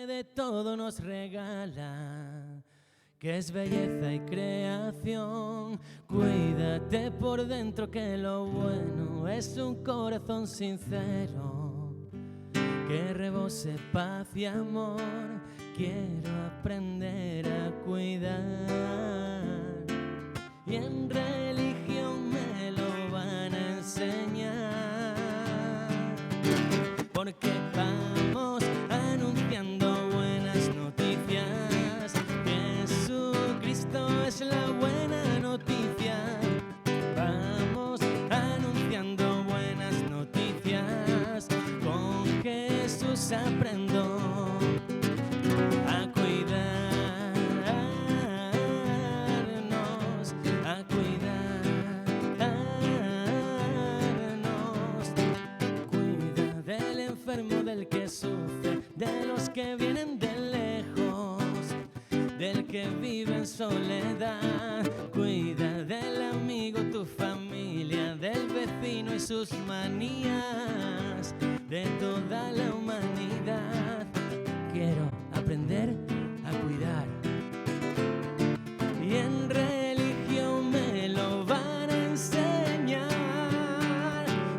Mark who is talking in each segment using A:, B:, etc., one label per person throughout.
A: que de todo nos regala, que es belleza y creación. Cuídate por dentro, que lo bueno es un corazón sincero, que rebose paz y amor. Quiero aprender a cuidar, y en religión me lo van a enseñar, porque vamos anunciando buenas noticias. Jesucristo es la buena noticia. Vamos anunciando buenas noticias. Con Jesús aprendo a cuidarnos, a cuidarnos. Cuida del enfermo, del que sufre, de los que vienen de lejos, del que vive en soledad. Cuida del amigo, tu familia, del vecino y sus manías, de toda la humanidad. Quiero aprender a cuidar, y en religión me lo van a enseñar.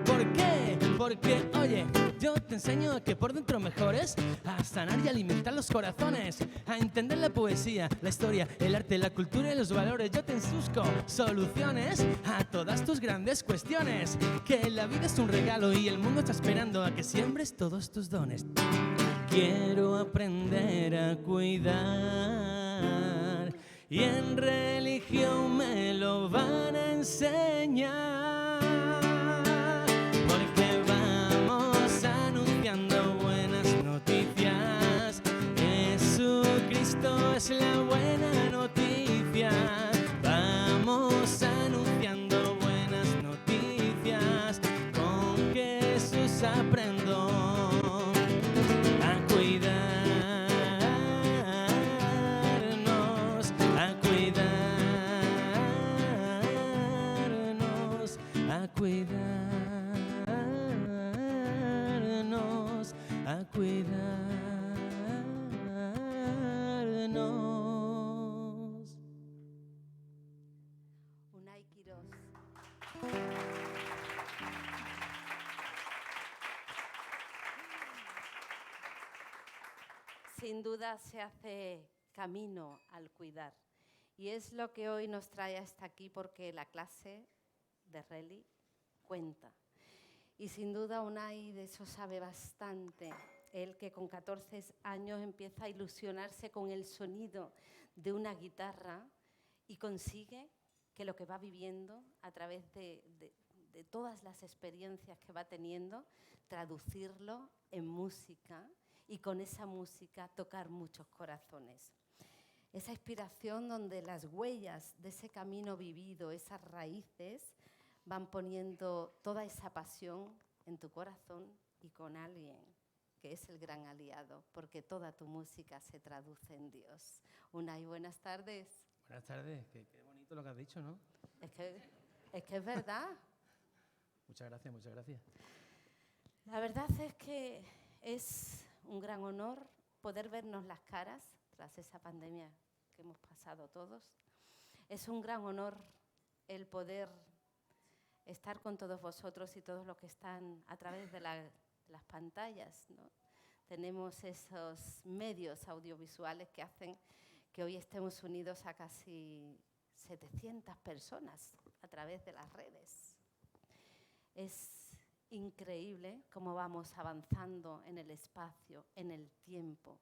A: ¿Por qué? Porque, oye, yo te enseño a que por dentro mejores, a sanar y alimentar los corazones, a entender la poesía, la historia, el arte, la cultura y los valores. Yo te busco soluciones a todas tus grandes cuestiones, que la vida es un regalo y el mundo está esperando a que siembres todos tus dones. Quiero aprender a cuidar, y en religión me lo van a enseñar, porque vamos anunciando buenas noticias. Jesucristo es la buena noticia. Vamos anunciando buenas noticias. Con Jesús aprendo a cuidarnos, a cuidarnos, a cuidarnos, a cuidarnos.
B: Unai Quirós. Sin duda se hace camino al cuidar, y es lo que hoy nos trae hasta aquí, porque la clase de Reli cuenta. Y sin duda Unai de eso sabe bastante. Él, que con 14 años empieza a ilusionarse con el sonido de una guitarra y consigue que lo que va viviendo a través de todas las experiencias que va teniendo, traducirlo en música, y con esa música tocar muchos corazones. Esa inspiración donde las huellas de ese camino vivido, esas raíces, van poniendo toda esa pasión en tu corazón y con alguien que es el gran aliado, porque toda tu música se traduce en Dios. Unai, buenas tardes.
A: Buenas tardes, qué bonito lo que has dicho, ¿no?
B: Es que es verdad.
A: Muchas gracias, muchas gracias.
B: La verdad es que es un gran honor poder vernos las caras tras esa pandemia que hemos pasado todos. Es un gran honor el poder estar con todos vosotros y todos los que están a través de las pantallas, ¿no? Tenemos esos medios audiovisuales que hacen que hoy estemos unidos a casi 700 personas a través de las redes. Es increíble cómo vamos avanzando en el espacio, en el tiempo,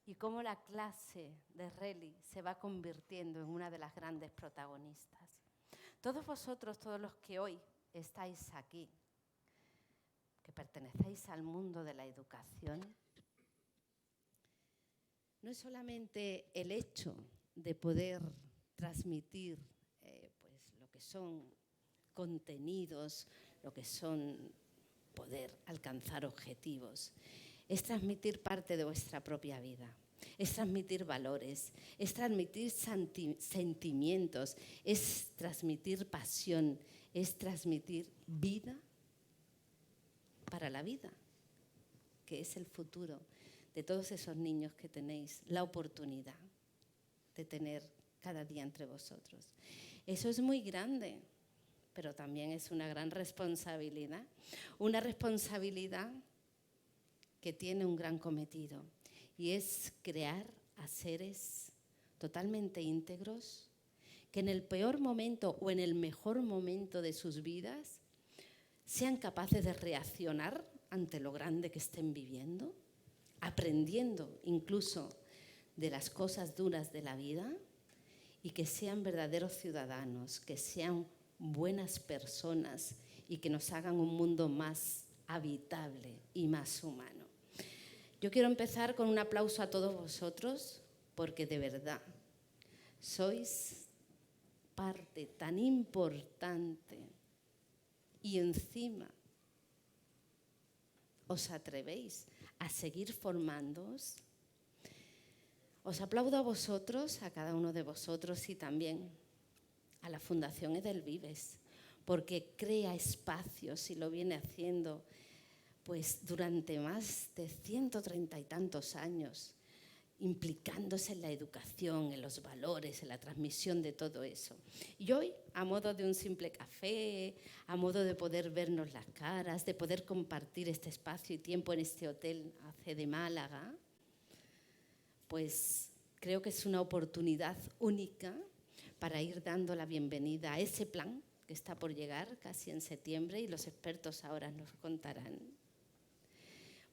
B: y cómo la clase de Reli se va convirtiendo en una de las grandes protagonistas. Todos vosotros, todos los que hoy estáis aquí, que pertenecéis al mundo de la educación, no es solamente el hecho de poder transmitir pues, lo que son contenidos, lo que son poder alcanzar objetivos, es transmitir parte de vuestra propia vida, es transmitir valores, es transmitir sentimientos, es transmitir pasión, es transmitir vida para la vida, que es el futuro de todos esos niños que tenéis la oportunidad de tener cada día entre vosotros. Eso es muy grande, pero también es una gran responsabilidad. Una responsabilidad que tiene un gran cometido, y es crear a seres totalmente íntegros, que en el peor momento o en el mejor momento de sus vidas sean capaces de reaccionar ante lo grande que estén viviendo, aprendiendo incluso de las cosas duras de la vida, y que sean verdaderos ciudadanos, que sean buenas personas y que nos hagan un mundo más habitable y más humano. Yo quiero empezar con un aplauso a todos vosotros, porque de verdad sois parte tan importante y encima os atrevéis a seguir formándoos. Os aplaudo a vosotros, a cada uno de vosotros, y también a la Fundación Edelvives, porque crea espacios y lo viene haciendo pues durante más de 130 y tantos años, implicándose en la educación, en los valores, en la transmisión de todo eso. Y hoy, a modo de un simple café, a modo de poder vernos las caras, de poder compartir este espacio y tiempo en este hotel AC de Málaga, pues creo que es una oportunidad única para ir dando la bienvenida a ese plan que está por llegar casi en septiembre, y los expertos ahora nos contarán,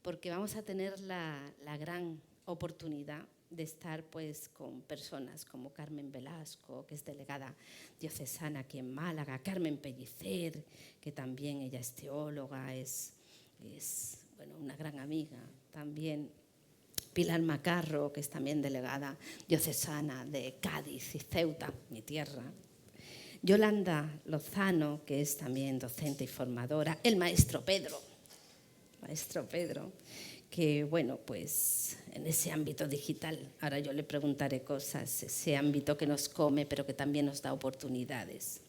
B: porque vamos a tener la gran oportunidad de estar pues con personas como Carmen Velasco, que es delegada diocesana aquí en Málaga, Carmen Pellicer, que también ella es teóloga, es bueno, una gran amiga, también Pilar Macarro, que es también delegada diocesana de Cádiz y Ceuta, mi tierra, Yolanda Lozano, que es también docente y formadora, el maestro Pedro, que bueno, pues en ese ámbito digital, ahora yo le preguntaré cosas, ese ámbito que nos come pero que también nos da oportunidades.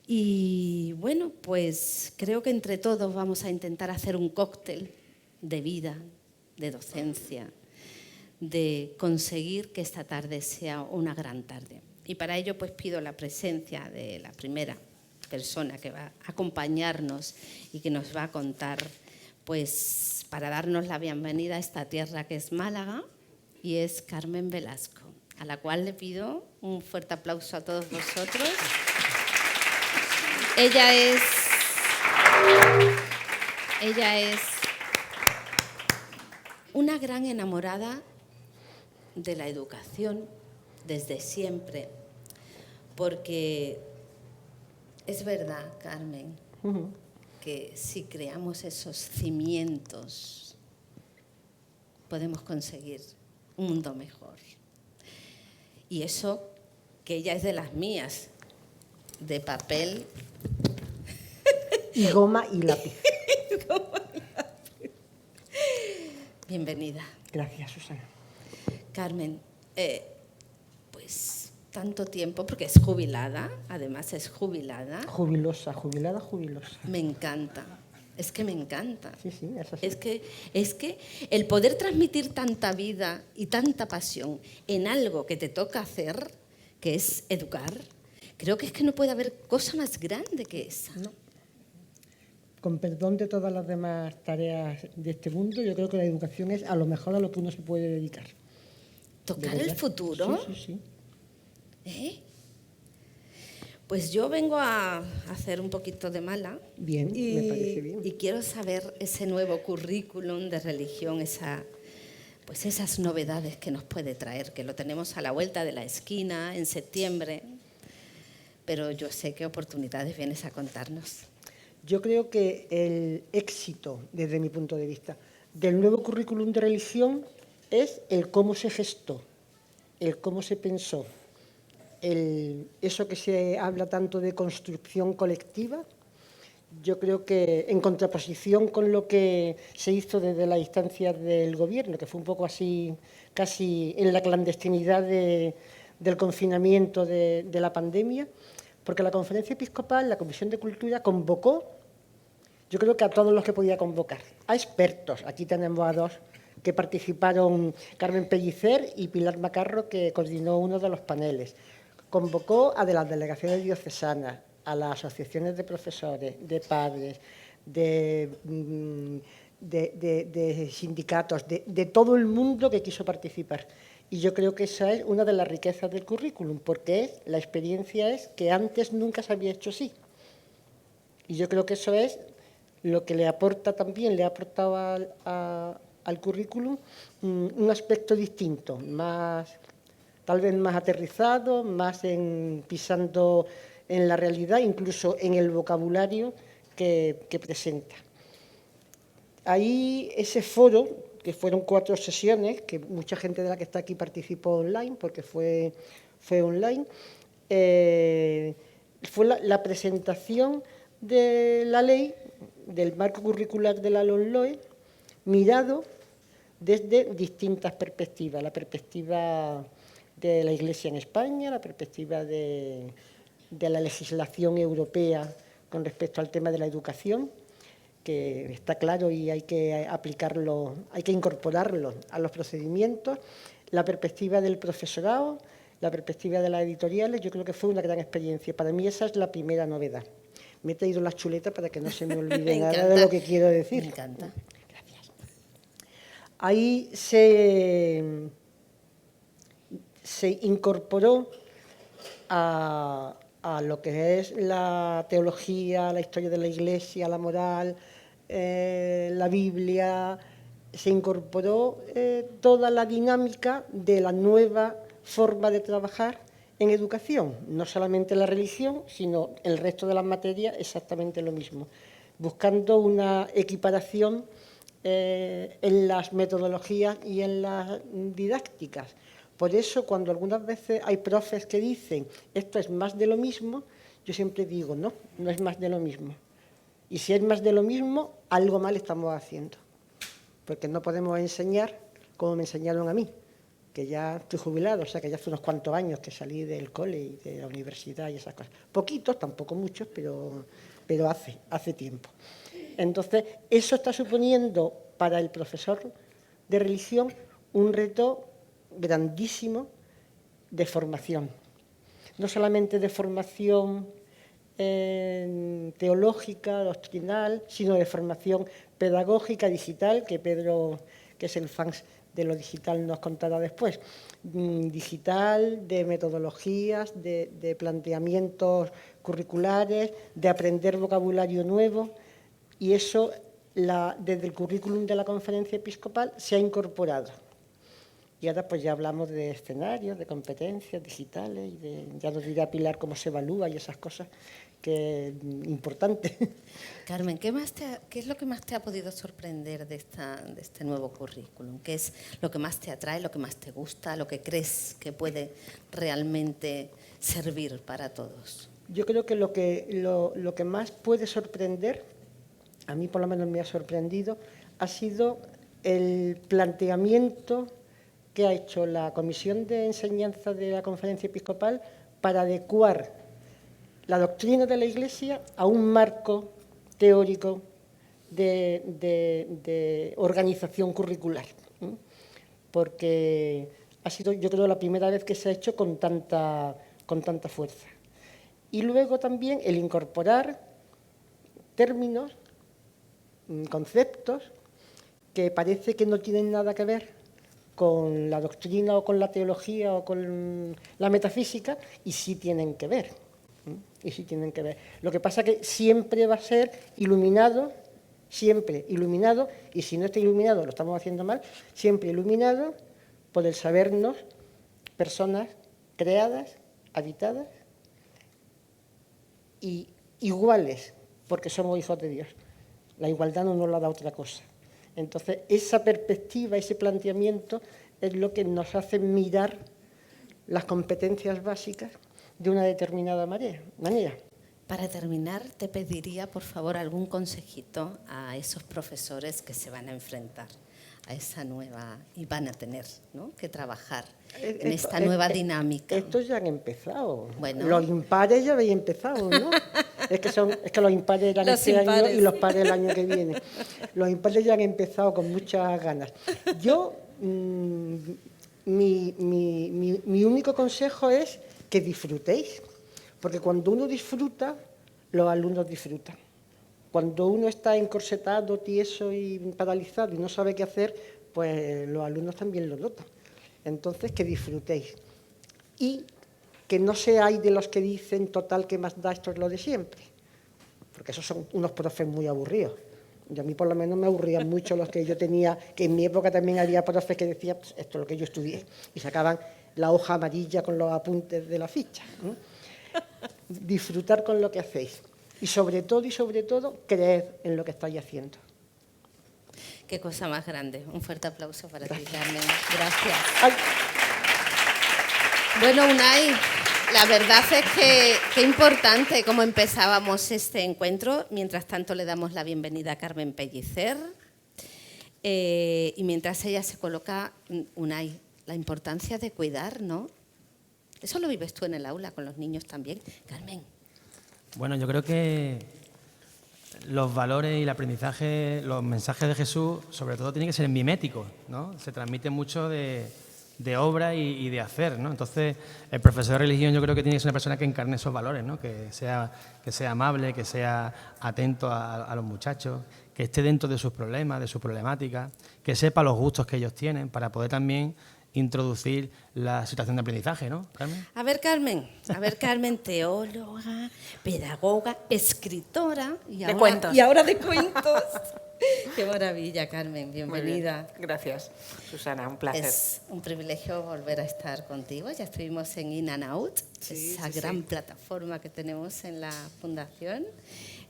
B: Y bueno, pues creo que entre todos vamos a intentar hacer un cóctel de vida, de docencia, de conseguir que esta tarde sea una gran tarde. Y para ello pues pido la presencia de la primera persona que va a acompañarnos y que nos va a contar, pues para darnos la bienvenida a esta tierra que es Málaga, y es Carmen Velasco, a la cual le pido un fuerte aplauso a todos vosotros. Ella es una gran enamorada de la educación desde siempre, porque es verdad, Carmen, que si creamos esos cimientos podemos conseguir un mundo mejor. Y eso que ella es de las mías, de papel
C: y goma y lápiz.
B: Bienvenida.
C: Gracias, Susana.
B: Carmen, pues tanto tiempo, porque es jubilada, además es jubilada.
C: Jubilosa, jubilada, jubilosa.
B: Me encanta, es que me encanta.
C: Sí, sí, es así.
B: Es que el poder transmitir tanta vida y tanta pasión en algo que te toca hacer, que es educar, creo que es que no puede haber cosa más grande que esa.
C: No. Con perdón de todas las demás tareas de este mundo, yo creo que la educación es a lo mejor a lo que uno se puede dedicar.
B: ¿Tocar el futuro?
C: Sí, sí, sí.
B: Pues yo vengo a hacer un poquito de mala.
C: Bien, me parece bien.
B: Y quiero saber ese nuevo currículum de religión, pues esas novedades que nos puede traer, que lo tenemos a la vuelta de la esquina en septiembre, pero yo sé qué oportunidades vienes a contarnos.
C: Yo creo que el éxito, desde mi punto de vista, del nuevo currículum de religión es el cómo se gestó, el cómo se pensó, eso que se habla tanto de construcción colectiva. Yo creo que en contraposición con lo que se hizo desde la instancia del gobierno, que fue un poco así, casi en la clandestinidad del confinamiento de la pandemia, porque la Conferencia Episcopal, la Comisión de Cultura, convocó, yo creo que a todos los que podía convocar, a expertos. Aquí tenemos a dos que participaron Carmen Pellicer y Pilar Macarro, que coordinó uno de los paneles. Convocó a de las delegaciones diocesanas, a las asociaciones de profesores, de padres, de sindicatos, de todo el mundo que quiso participar. Y yo creo que esa es una de las riquezas del currículum, porque la experiencia es que antes nunca se había hecho así. Y yo creo que eso es lo que le aporta también, le ha aportado al currículum un aspecto distinto, tal vez más aterrizado, más pisando en la realidad, incluso en el vocabulario que presenta. Ahí ese foro, que fueron 4 sesiones, que mucha gente de la que está aquí participó online, porque fue online, fue la presentación de la ley, del marco curricular de la LOMLOE, mirado desde distintas perspectivas, la perspectiva de la Iglesia en España, la perspectiva de la legislación europea con respecto al tema de la educación, que está claro y hay que aplicarlo, hay que incorporarlo a los procedimientos, la perspectiva del profesorado, la perspectiva de las editoriales. Yo creo que fue una gran experiencia. Para mí esa es la primera novedad. Me he traído las chuletas para que no se me olvide nada de lo que quiero decir.
B: Me encanta.
C: Gracias. Ahí se incorporó a lo que es la teología, la historia de la Iglesia, la moral, la Biblia, se incorporó toda la dinámica de la nueva forma de trabajar en educación, no solamente la religión, sino el resto de las materias exactamente lo mismo, buscando una equiparación en las metodologías y en las didácticas. Por eso, cuando algunas veces hay profes que dicen esto es más de lo mismo, yo siempre digo no, no es más de lo mismo. Y si es más de lo mismo, algo mal estamos haciendo, porque no podemos enseñar como me enseñaron a mí, que ya estoy jubilado, o sea que ya hace unos cuantos años que salí del cole y de la universidad y esas cosas. Poquitos, tampoco muchos, pero hace tiempo. Entonces, eso está suponiendo para el profesor de religión un reto grandísimo de formación. No solamente de formación teológica, doctrinal, sino de formación pedagógica, digital, que Pedro, que es el fan de lo digital, nos contará después. Digital, de metodologías, de planteamientos curriculares, de aprender vocabulario nuevo, y eso desde el currículum de la Conferencia Episcopal se ha incorporado. Y ahora pues ya hablamos de escenarios, de competencias digitales, y ya nos dirá Pilar cómo se evalúa y esas cosas, que es importante.
B: Carmen, ¿qué es lo que más te ha podido sorprender de este nuevo currículum? ¿Qué es lo que más te atrae, lo que más te gusta, lo que crees que puede realmente servir para todos?
C: Yo creo que lo que más puede sorprender, a mí por lo menos me ha sorprendido, ha sido el planteamiento que ha hecho la Comisión de Enseñanza de la Conferencia Episcopal para adecuar la doctrina de la Iglesia a un marco teórico de organización curricular, porque ha sido, yo creo, la primera vez que se ha hecho con tanta fuerza. Y luego también el incorporar términos, conceptos, que parece que no tienen nada que ver con la doctrina o con la teología o con la metafísica, y sí tienen que ver. Y sí tienen que ver. Lo que pasa es que siempre va a ser iluminado, siempre iluminado, y si no está iluminado, lo estamos haciendo mal, siempre iluminado por el sabernos personas creadas, habitadas y iguales, porque somos hijos de Dios. La igualdad no nos la da otra cosa. Entonces, esa perspectiva, ese planteamiento es lo que nos hace mirar las competencias básicas de una determinada manera.
B: Para terminar, te pediría, por favor, algún consejito a esos profesores que se van a enfrentar a esa nueva, y van a tener, ¿no?, que trabajar en esta nueva dinámica.
C: Estos ya han empezado.
B: Bueno.
C: Los impares ya habéis empezado, ¿no? Es que los impares eran
B: Los
C: este año
B: impares.
C: y los pares el año que viene. Los impares ya han empezado con muchas ganas. Yo, mi único consejo es que disfrutéis, porque cuando uno disfruta, los alumnos disfrutan. Cuando uno está encorsetado, tieso y paralizado y no sabe qué hacer, pues los alumnos también lo notan. Entonces, que disfrutéis. Y que no seáis de los que dicen, total, que más da, esto es lo de siempre. Porque esos son unos profes muy aburridos. Y a mí, por lo menos, me aburrían mucho los que yo tenía, que en mi época también había profes que decían, pues, esto es lo que yo estudié. Y sacaban la hoja amarilla con los apuntes de la ficha, ¿no? Disfrutar con lo que hacéis. Y sobre todo, creer en lo que estáis haciendo.
B: Qué cosa más grande. Un fuerte aplauso para ti, Carmen. Gracias.
C: Ay.
B: Bueno, Unai, la verdad es que qué importante cómo empezábamos este encuentro. Mientras tanto, le damos la bienvenida a Carmen Pellicer. Y mientras ella se coloca, Unai, la importancia de cuidar, ¿no? Eso lo vives tú en el aula con los niños también, Carmen.
A: Bueno, yo creo que los valores y el aprendizaje, los mensajes de Jesús, sobre todo, tienen que ser miméticos, ¿no? Se transmite mucho de obra y de hacer, ¿no? Entonces, el profesor de religión yo creo que tiene que ser una persona que encarne esos valores, ¿no? Que sea amable, que sea atento a los muchachos, que esté dentro de sus problemas, de sus problemáticas, que sepa los gustos que ellos tienen para poder también introducir la situación de aprendizaje, ¿no, Carmen?
B: A ver, Carmen, teóloga, pedagoga, escritora y ahora,
D: de cuentos.
B: Y ahora de cuentos. Qué maravilla, Carmen, bienvenida.
D: Gracias, Susana, un placer.
B: Es un privilegio volver a estar contigo. Ya estuvimos en In and Out, esa gran plataforma que tenemos en la Fundación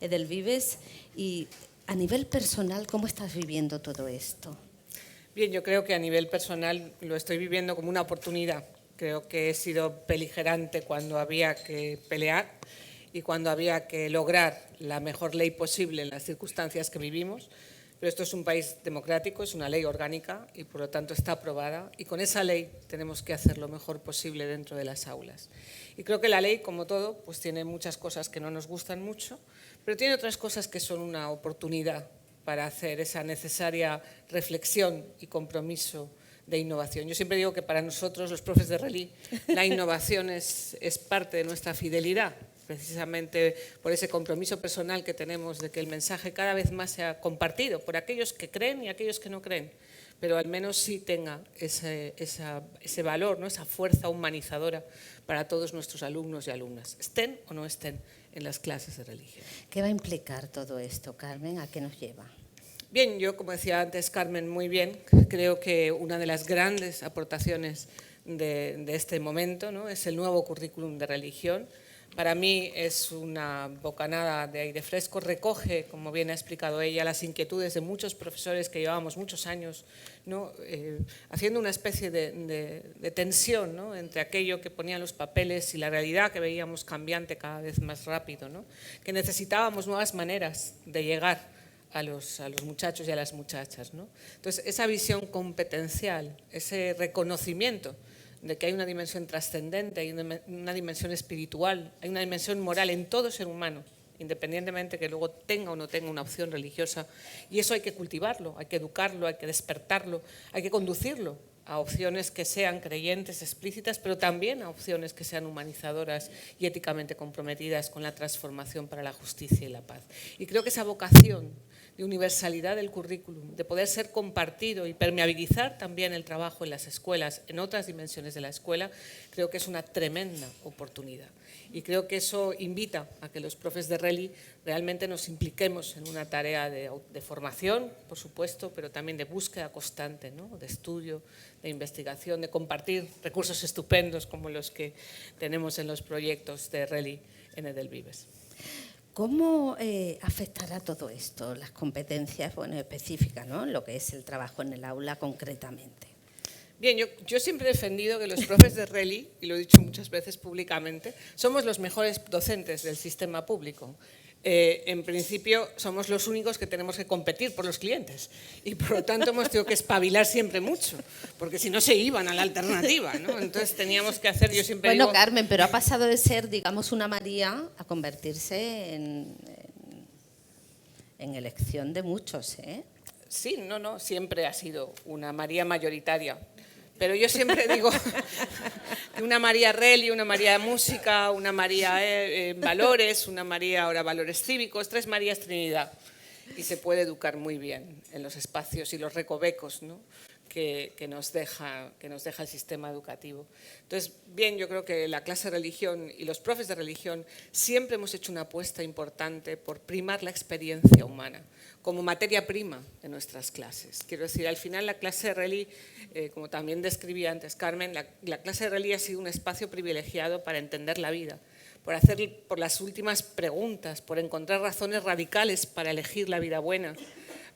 B: Edelvives. Y a nivel personal, ¿cómo estás viviendo todo esto?
D: Bien, yo creo que a nivel personal lo estoy viviendo como una oportunidad. Creo que he sido beligerante cuando había que pelear y cuando había que lograr la mejor ley posible en las circunstancias que vivimos. Pero esto es un país democrático, es una ley orgánica y por lo tanto está aprobada y con esa ley tenemos que hacer lo mejor posible dentro de las aulas. Y creo que la ley, como todo, pues tiene muchas cosas que no nos gustan mucho, pero tiene otras cosas que son una oportunidad para hacer esa necesaria reflexión y compromiso de innovación. Yo siempre digo que para nosotros, los profes de Relí, la innovación es parte de nuestra fidelidad, precisamente por ese compromiso personal que tenemos de que el mensaje cada vez más sea compartido por aquellos que creen y aquellos que no creen, pero al menos sí tenga ese valor, ¿no? Esa fuerza humanizadora para todos nuestros alumnos y alumnas, estén o no estén en las clases de religión.
B: ¿Qué va a implicar todo esto, Carmen? ¿A qué nos lleva?
D: Bien, yo, como decía antes Carmen, muy bien, creo que una de las grandes aportaciones de este momento, ¿no? Es el nuevo currículum de religión. Para mí es una bocanada de aire fresco, recoge, como bien ha explicado ella, las inquietudes de muchos profesores que llevábamos muchos años, ¿no? Haciendo una especie de tensión, ¿no? Entre aquello que ponían los papeles y la realidad que veíamos cambiante cada vez más rápido, ¿no? Que necesitábamos nuevas maneras de llegar a los muchachos y a las muchachas, ¿no? Entonces, esa visión competencial, ese reconocimiento de que hay una dimensión trascendente, hay una dimensión espiritual, hay una dimensión moral en todo ser humano, independientemente que luego tenga o no tenga una opción religiosa. Y eso hay que cultivarlo, hay que educarlo, hay que despertarlo, hay que conducirlo a opciones que sean creyentes, explícitas, pero también a opciones que sean humanizadoras y éticamente comprometidas con la transformación para la justicia y la paz. Y creo que esa vocación de universalidad del currículum, de poder ser compartido y permeabilizar también el trabajo en las escuelas, en otras dimensiones de la escuela, creo que es una tremenda oportunidad. Y creo que eso invita a que los profes de Relí realmente nos impliquemos en una tarea de formación, por supuesto, pero también de búsqueda constante, ¿no? De estudio, de investigación, de compartir recursos estupendos como los que tenemos en los proyectos de Relí en Edelvives.
B: ¿Cómo afectará todo esto, las competencias específicas, ¿no? Lo que es el trabajo en el aula concretamente?
D: Bien, yo siempre he defendido que los profes de Relí, y lo he dicho muchas veces públicamente, somos los mejores docentes del sistema público. en principio somos los únicos que tenemos que competir por los clientes y por lo tanto hemos tenido que espabilar siempre mucho, porque si no se iban a la alternativa, ¿no? Entonces teníamos que hacer, yo siempre
B: Bueno,
D: digo,
B: Carmen, pero ha pasado de ser, digamos, una María a convertirse en elección de muchos, ¿eh?
D: sí, no, siempre ha sido una María mayoritaria. Pero yo siempre digo que una María Relly, una María de música, una María en valores, una María ahora valores cívicos, 3 Marías Trinidad. Y se puede educar muy bien en los espacios y los recovecos, ¿no? que nos deja el sistema educativo. Entonces, bien, yo creo que la clase de religión y los profes de religión siempre hemos hecho una apuesta importante por primar la experiencia humana como materia prima de nuestras clases. Quiero decir, al final la clase de Relly, como también describía antes Carmen, la clase de Relly ha sido un espacio privilegiado para entender la vida, por las últimas preguntas, por encontrar razones radicales para elegir la vida buena,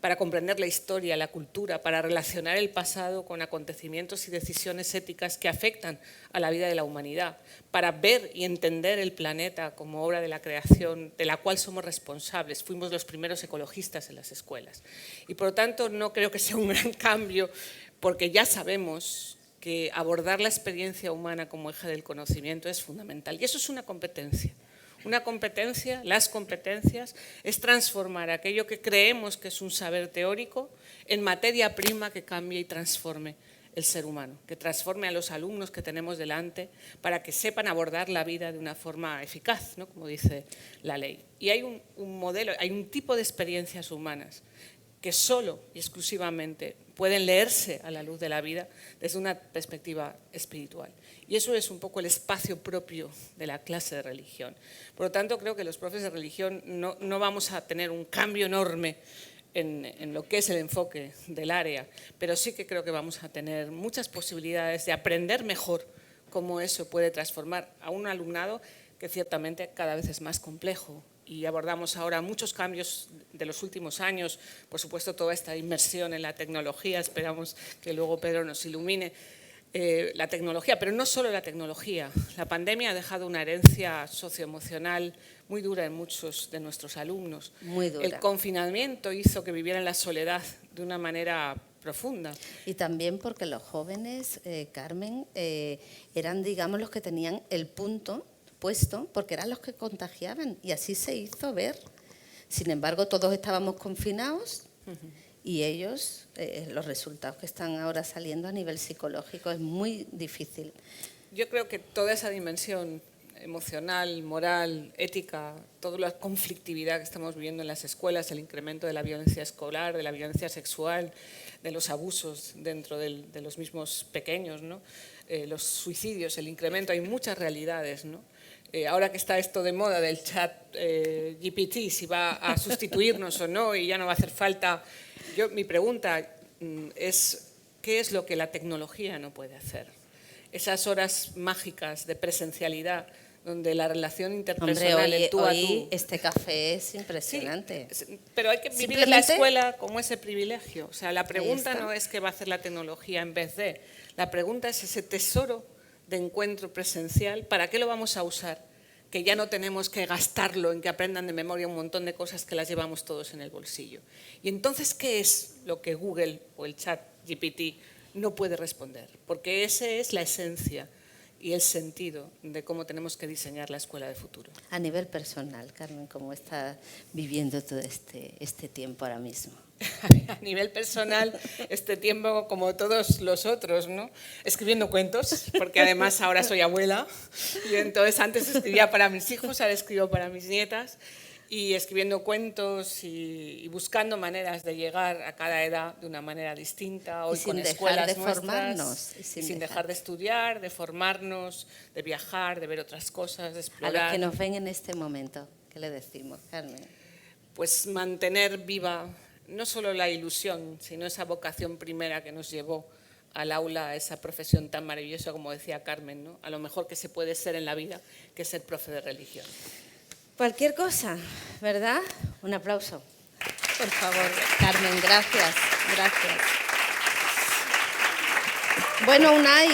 D: para comprender la historia, la cultura, para relacionar el pasado con acontecimientos y decisiones éticas que afectan a la vida de la humanidad, para ver y entender el planeta como obra de la creación de la cual somos responsables. Fuimos los primeros ecologistas en las escuelas. Y por lo tanto no creo que sea un gran cambio, porque ya sabemos que abordar la experiencia humana como eje del conocimiento es fundamental. Y eso es una competencia. Una competencia, las competencias, es transformar aquello que creemos que es un saber teórico en materia prima que cambie y transforme el ser humano, que transforme a los alumnos que tenemos delante para que sepan abordar la vida de una forma eficaz, ¿no? Como dice la ley. Y hay un modelo, hay un tipo de experiencias humanas que solo y exclusivamente pueden leerse a la luz de la vida desde una perspectiva espiritual. Y eso es un poco el espacio propio de la clase de religión. Por lo tanto, creo que los profes de religión no vamos a tener un cambio enorme en lo que es el enfoque del área, pero sí que creo que vamos a tener muchas posibilidades de aprender mejor cómo eso puede transformar a un alumnado que ciertamente cada vez es más complejo. Y abordamos ahora muchos cambios de los últimos años, por supuesto toda esta inmersión en la tecnología, esperamos que luego Pedro nos ilumine la tecnología, pero no solo la tecnología. La pandemia ha dejado una herencia socioemocional muy dura en muchos de nuestros alumnos.
B: Muy dura.
D: El confinamiento hizo que vivieran la soledad de una manera profunda.
B: Y también porque los jóvenes, Carmen, eran, digamos, los que tenían el punto puesto, porque eran los que contagiaban, y así se hizo ver. Sin embargo, todos estábamos confinados y ellos, los resultados que están ahora saliendo a nivel psicológico es muy difícil.
D: Yo creo que toda esa dimensión emocional, moral, ética, toda la conflictividad que estamos viviendo en las escuelas, el incremento de la violencia escolar, de la violencia sexual, de los abusos dentro de los mismos pequeños, ¿no? Los suicidios, el incremento, hay muchas realidades, ¿no? Ahora que está esto de moda del chat GPT, si va a sustituirnos o no y ya no va a hacer falta. Mi pregunta es, ¿qué es lo que la tecnología no puede hacer? Esas horas mágicas de presencialidad donde la relación interpersonal,
B: Hombre,
D: el tú a
B: hoy
D: tú.
B: este café es impresionante.
D: Sí, pero hay que vivir la escuela como ese privilegio. O sea, la pregunta no es qué va a hacer la tecnología en vez de. La pregunta es ese tesoro de encuentro presencial, ¿para qué lo vamos a usar? Que ya no tenemos que gastarlo en que aprendan de memoria un montón de cosas que las llevamos todos en el bolsillo. Y entonces, ¿qué es lo que Google o el chat GPT no puede responder? Porque esa es la esencia y el sentido de cómo tenemos que diseñar la escuela de futuro.
B: A nivel personal, Carmen, ¿cómo está viviendo todo este tiempo ahora mismo?
D: A nivel personal, este tiempo, como todos los otros, ¿no? Escribiendo cuentos, porque además ahora soy abuela, y entonces antes escribía para mis hijos, ahora escribo para mis nietas, y escribiendo cuentos y buscando maneras de llegar a cada edad de una manera distinta, hoy con escuelas nuestras, y sin dejar de estudiar, de formarnos, de viajar, de ver otras cosas, de explorar.
B: A los que nos ven en este momento, ¿qué le decimos, Carmen?
D: Pues mantener viva no solo la ilusión, sino esa vocación primera que nos llevó al aula, a esa profesión tan maravillosa, como decía Carmen, ¿no? A lo mejor que se puede ser en la vida, que es ser profe de religión.
B: Cualquier cosa, ¿verdad? Un aplauso, por favor, Carmen, gracias, gracias. Bueno, Unai,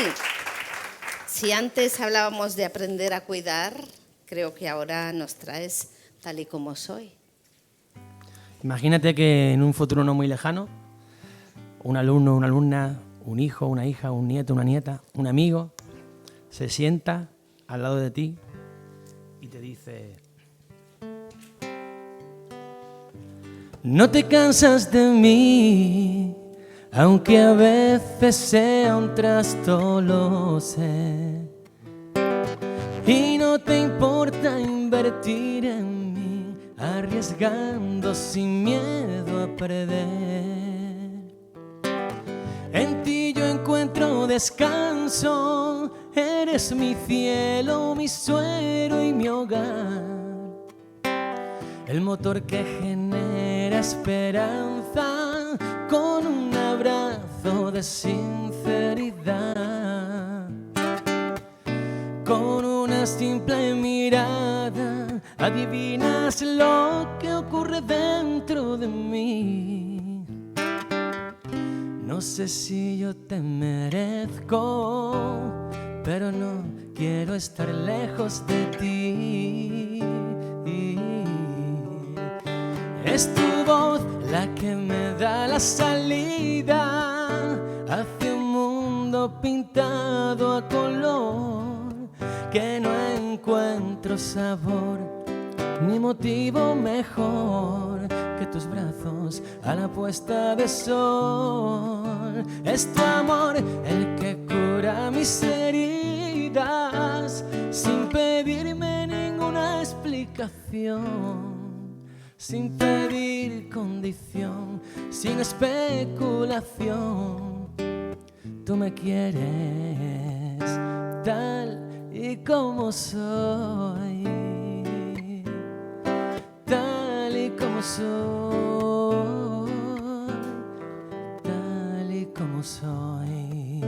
B: si antes hablábamos de aprender a cuidar, creo que ahora nos traes tal y como soy.
A: Imagínate que en un futuro no muy lejano, un alumno, una alumna, un hijo, una hija, un nieto, una nieta, un amigo, se sienta al lado de ti y te dice: no te cansas de mí, aunque a veces sea un trasto, lo sé. Y no te importa invertir en mí, arriesgando sin miedo a perder. En ti yo encuentro descanso, eres mi cielo, mi suero y mi hogar. El motor que genera esperanza con un abrazo de sinceridad. Con una simple mirada adivinas lo que ocurre dentro de mí. No sé si yo te merezco, pero no quiero estar lejos de ti. Es tu voz la que me da la salida hacia un mundo pintado a color, que no encuentro sabor ni motivo mejor que tus brazos a la puesta de sol. Es tu amor el que cura mis heridas sin pedirme ninguna explicación, sin pedir condición, sin especulación. Tú me quieres tal y como soy, tal y como soy, tal y como soy.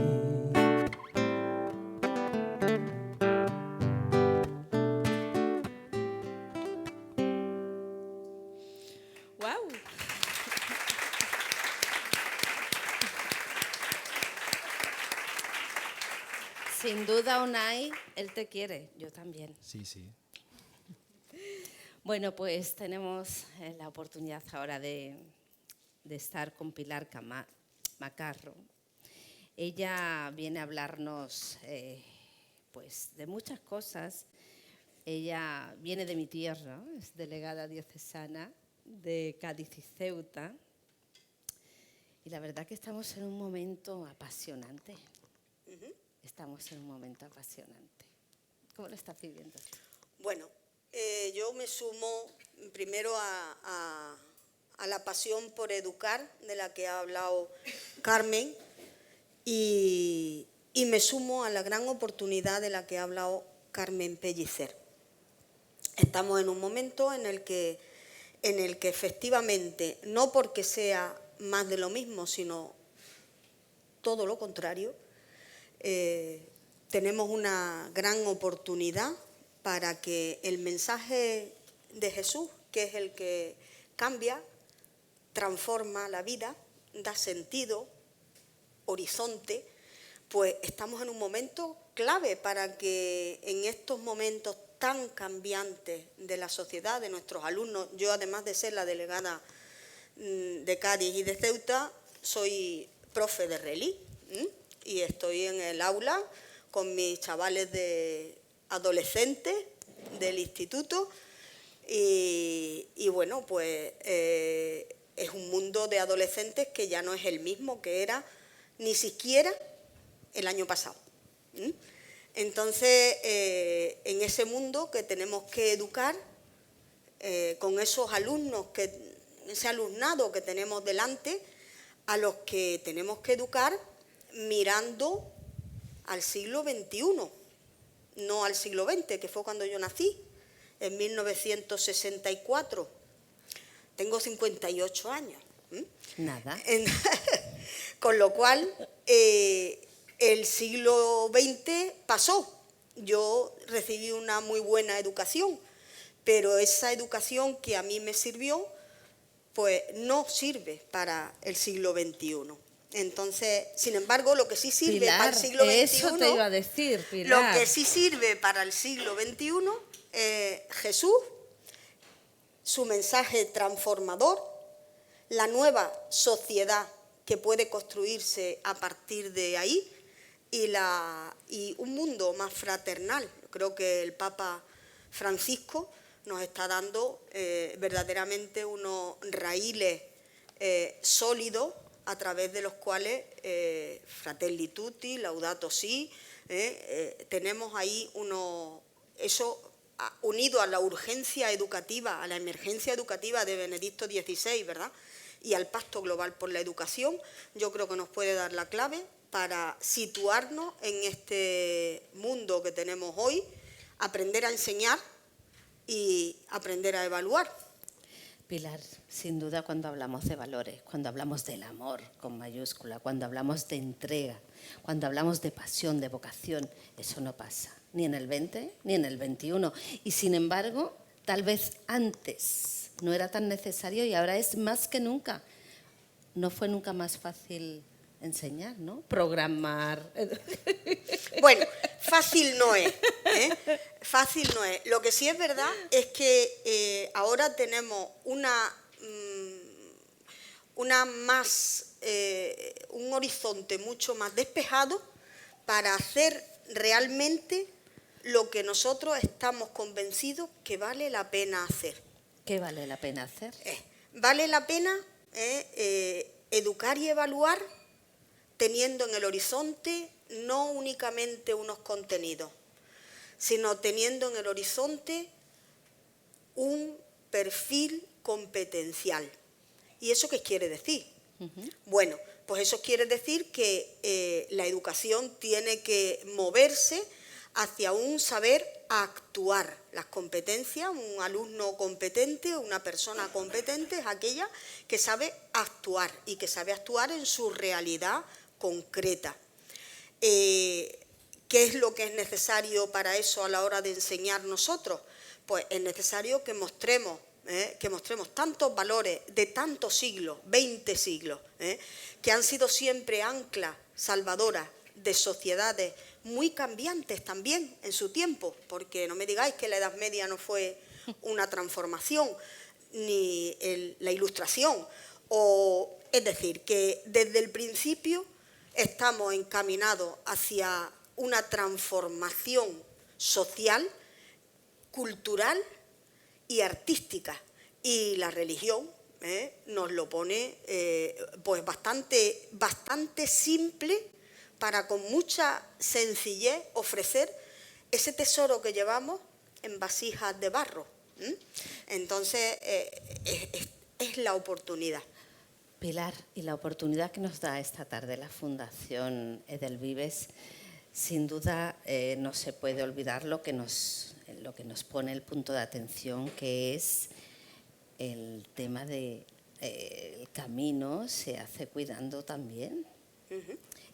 B: ¡Guau! Sin duda, Unai, él te quiere, yo también.
A: Sí, sí.
B: Bueno, pues tenemos la oportunidad ahora de estar con Pilar Macarro. Ella viene a hablarnos pues, de muchas cosas. Ella viene de mi tierra, es delegada diocesana de Cádiz y Ceuta. Y la verdad que estamos en un momento apasionante. Estamos en un momento apasionante. ¿Cómo lo estás viviendo?
E: Bueno, yo me sumo primero a la pasión por educar de la que ha hablado Carmen y me sumo a la gran oportunidad de la que ha hablado Carmen Pellicer. Estamos en un momento en el que efectivamente, no porque sea más de lo mismo, sino todo lo contrario, tenemos una gran oportunidad para que el mensaje de Jesús, que es el que cambia, transforma la vida, da sentido, horizonte, pues estamos en un momento clave para que en estos momentos tan cambiantes de la sociedad, de nuestros alumnos, yo además de ser la delegada de Cádiz y de Ceuta, soy profe de Relí, y estoy en el aula con mis chavales de adolescentes del instituto y bueno, pues es un mundo de adolescentes que ya no es el mismo que era ni siquiera el año pasado. Entonces, en ese mundo que tenemos que educar, con esos alumnos, ese alumnado que tenemos delante, a los que tenemos que educar mirando al siglo XXI, no al siglo XX, que fue cuando yo nací, en 1964. Tengo 58 años.
B: Nada.
E: Con lo cual, el siglo XX pasó. Yo recibí una muy buena educación, pero esa educación que a mí me sirvió, pues no sirve para el siglo XXI. Entonces, sin embargo, lo que sí sirve
B: Pilar,
E: para el siglo XXI...
B: eso te iba a decir, Pilar.
E: Lo que sí sirve para el siglo XXI, Jesús su mensaje transformador, la nueva sociedad que puede construirse a partir de ahí y un mundo más fraternal. Creo que el Papa Francisco nos está dando verdaderamente unos raíles sólidos a través de los cuales Fratelli Tutti, Laudato Si, tenemos ahí eso unido a la urgencia educativa, a la emergencia educativa de Benedicto XVI, ¿verdad?, y al Pacto Global por la Educación, yo creo que nos puede dar la clave para situarnos en este mundo que tenemos hoy, aprender a enseñar y aprender a evaluar.
B: Pilar, sin duda cuando hablamos de valores, cuando hablamos del amor con mayúscula, cuando hablamos de entrega, cuando hablamos de pasión, de vocación, eso no pasa ni en el 20 ni en el 21. Y sin embargo, tal vez antes no era tan necesario y ahora es más que nunca. No fue nunca más fácil enseñar, ¿no? Programar.
E: Bueno, fácil no es, fácil no es. Lo que sí es verdad es que ahora tenemos un horizonte mucho más despejado para hacer realmente lo que nosotros estamos convencidos que vale la pena hacer.
B: ¿Qué vale la pena hacer?
E: Vale la pena educar y evaluar teniendo en el horizonte no únicamente unos contenidos, sino teniendo en el horizonte un perfil competencial. ¿Y eso qué quiere decir? Bueno, pues eso quiere decir que la educación tiene que moverse hacia un saber actuar. Las competencias, un alumno competente, una persona competente es aquella que sabe actuar y que sabe actuar en su realidad concreta. ¿Qué es lo que es necesario para eso a la hora de enseñar nosotros? Pues es necesario que mostremos tantos valores de tantos siglos, 20 siglos, que han sido siempre anclas salvadoras de sociedades muy cambiantes también en su tiempo, porque no me digáis que la Edad Media no fue una transformación, ni la Ilustración, es decir, que desde el principio estamos encaminados hacia una transformación social, cultural y artística, y la religión nos lo pone pues bastante simple para con mucha sencillez ofrecer ese tesoro que llevamos en vasijas de barro. Entonces, es la oportunidad.
B: Pilar, y la oportunidad que nos da esta tarde la Fundación Edelvives, sin duda no se puede olvidar lo que nos pone el punto de atención, que es el tema de el camino se hace cuidando también.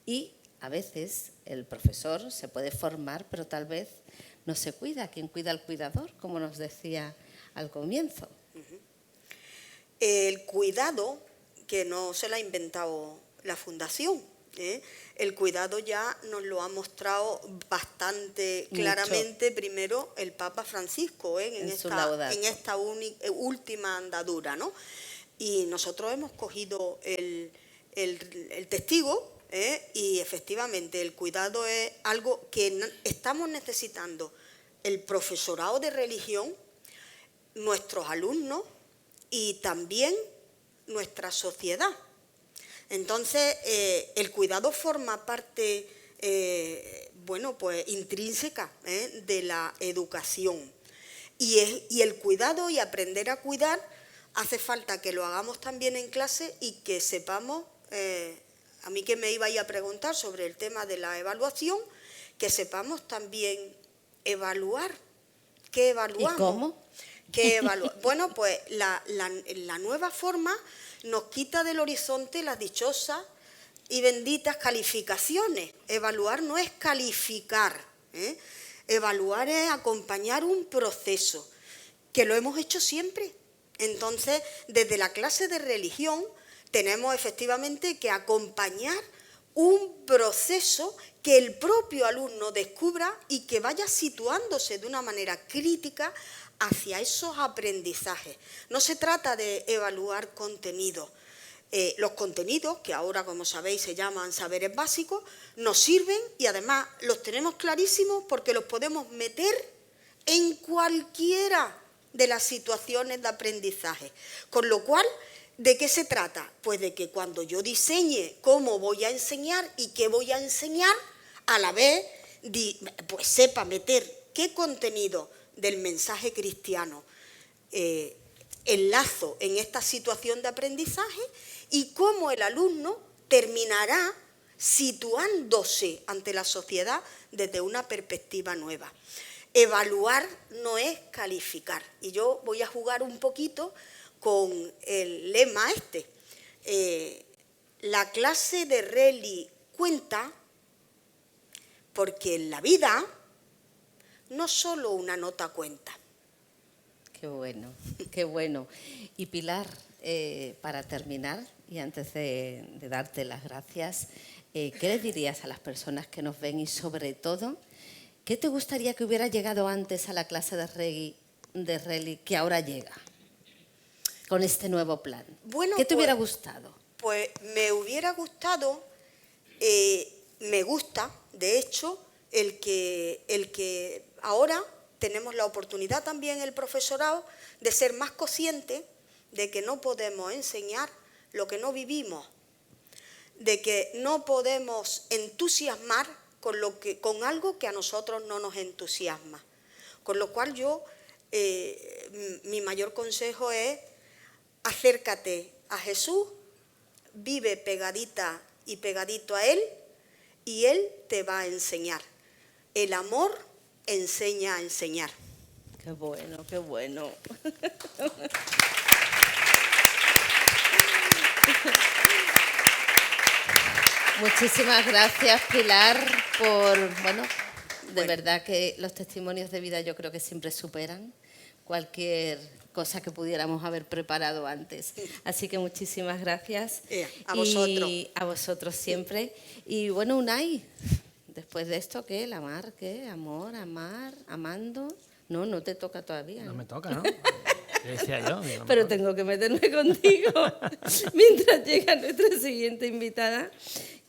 B: Y a veces el profesor se puede formar, pero tal vez no se cuida. ¿Quién cuida al cuidador? Como nos decía al comienzo.
E: El cuidado, que no se lo ha inventado la Fundación, el cuidado ya nos lo ha mostrado bastante claramente primero el Papa Francisco en esta última andadura, ¿no? Y nosotros hemos cogido el testigo, y efectivamente el cuidado es algo que estamos necesitando el profesorado de religión, nuestros alumnos y también nuestra sociedad. Entonces, el cuidado forma parte, pues intrínseca de la educación. Y el cuidado y aprender a cuidar hace falta que lo hagamos también en clase y que sepamos, a mí que me ibais a preguntar sobre el tema de la evaluación, que sepamos también evaluar. ¿Qué evaluamos?
B: ¿Y cómo?
E: Bueno, pues la nueva forma nos quita del horizonte las dichosas y benditas calificaciones. Evaluar no es calificar, evaluar es acompañar un proceso, que lo hemos hecho siempre. Entonces, desde la clase de religión tenemos efectivamente que acompañar un proceso que el propio alumno descubra y que vaya situándose de una manera crítica hacia esos aprendizajes. No se trata de evaluar contenido. Los contenidos, que ahora, como sabéis, se llaman saberes básicos, nos sirven y además los tenemos clarísimos porque los podemos meter en cualquiera de las situaciones de aprendizaje. Con lo cual, ¿de qué se trata? Pues de que cuando yo diseñe cómo voy a enseñar y qué voy a enseñar, a la vez pues sepa meter qué contenido del mensaje cristiano enlazo en esta situación de aprendizaje y cómo el alumno terminará situándose ante la sociedad desde una perspectiva nueva. Evaluar no es calificar. Y yo voy a jugar un poquito con el lema este. La clase de Relly cuenta porque en la vida no solo una nota cuenta.
B: Qué bueno, qué bueno. Y Pilar, para terminar, y antes de darte las gracias, ¿qué le dirías a las personas que nos ven y sobre todo, qué te gustaría que hubiera llegado antes a la clase de Relly que ahora llega con este nuevo plan?
E: Bueno,
B: ¿Qué te hubiera gustado?
E: Pues me hubiera gustado, me gusta, de hecho, el que ahora tenemos la oportunidad también el profesorado de ser más consciente de que no podemos enseñar lo que no vivimos, de que no podemos entusiasmar con algo que a nosotros no nos entusiasma. Con lo cual yo, mi mayor consejo es acércate a Jesús, vive pegadita y pegadito a Él y Él te va a enseñar. El amor enseña a enseñar.
B: Qué bueno, qué bueno. Muchísimas gracias, Pilar, de verdad que los testimonios de vida yo creo que siempre superan cualquier cosa que pudiéramos haber preparado antes. Así que muchísimas gracias.
E: A vosotros.
B: Y a vosotros siempre. Y bueno, Unai, después de esto, ¿qué? ¿La mar? ¿Qué? ¿Amor? ¿Amar? ¿Amando? No te toca todavía.
A: No me toca, ¿no? ¿Qué decía yo?
B: Pero tengo que meterme contigo mientras llega nuestra siguiente invitada,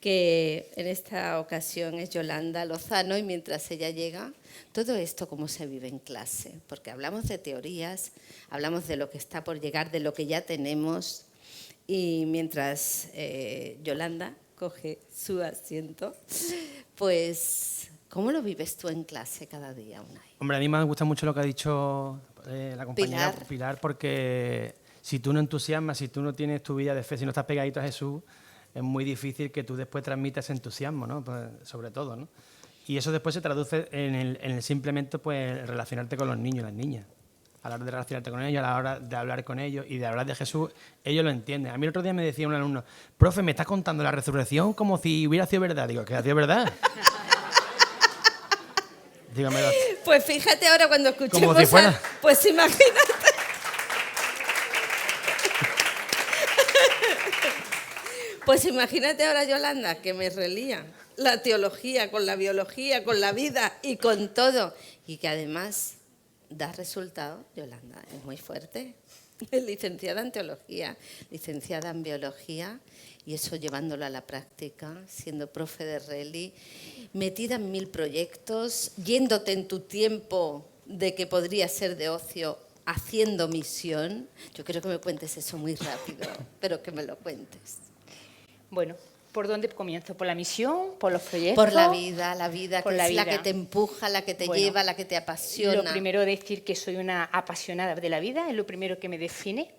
B: que en esta ocasión es Yolanda Lozano, y mientras ella llega, todo esto cómo se vive en clase, porque hablamos de teorías, hablamos de lo que está por llegar, de lo que ya tenemos, y mientras Yolanda coge su asiento, pues ¿cómo lo vives tú en clase cada día, Unai?
A: Hombre, a mí me gusta mucho lo que ha dicho la compañera Pilar, porque si tú no entusiasmas, si tú no tienes tu vida de fe, si no estás pegadito a Jesús, es muy difícil que tú después transmitas ese entusiasmo, ¿no? Pues, sobre todo, ¿no? Y eso después se traduce en el simplemente pues, relacionarte con los niños y las niñas. A la hora de relacionarte con ellos, a la hora de hablar con ellos y de hablar de Jesús, ellos lo entienden. A mí el otro día me decía un alumno, profe, ¿me estás contando la resurrección como si hubiera sido verdad? Digo, ¿que ha sido verdad? Dígamelo.
B: Pues fíjate ahora cuando escuchemos...
A: Como si fuera...
B: Pues imagínate. Pues imagínate ahora, Yolanda, que me relía la teología con la biología, con la vida y con todo. Y que además da resultado, Yolanda, es muy fuerte. Es licenciada en teología, licenciada en biología, y eso llevándolo a la práctica, siendo profe de Relly, metida en 1000 proyectos, yéndote en tu tiempo de que podría ser de ocio, haciendo misión. Yo quiero que me cuentes eso muy rápido, pero que me lo cuentes.
F: Bueno, ¿por dónde comienzo? ¿Por la misión? ¿Por los proyectos?
B: Por la vida
F: por
B: que
F: la
B: es
F: vida.
B: la que te empuja, la que te lleva, la que te apasiona.
F: Lo primero, decir que soy una apasionada de la vida, es lo primero que me define.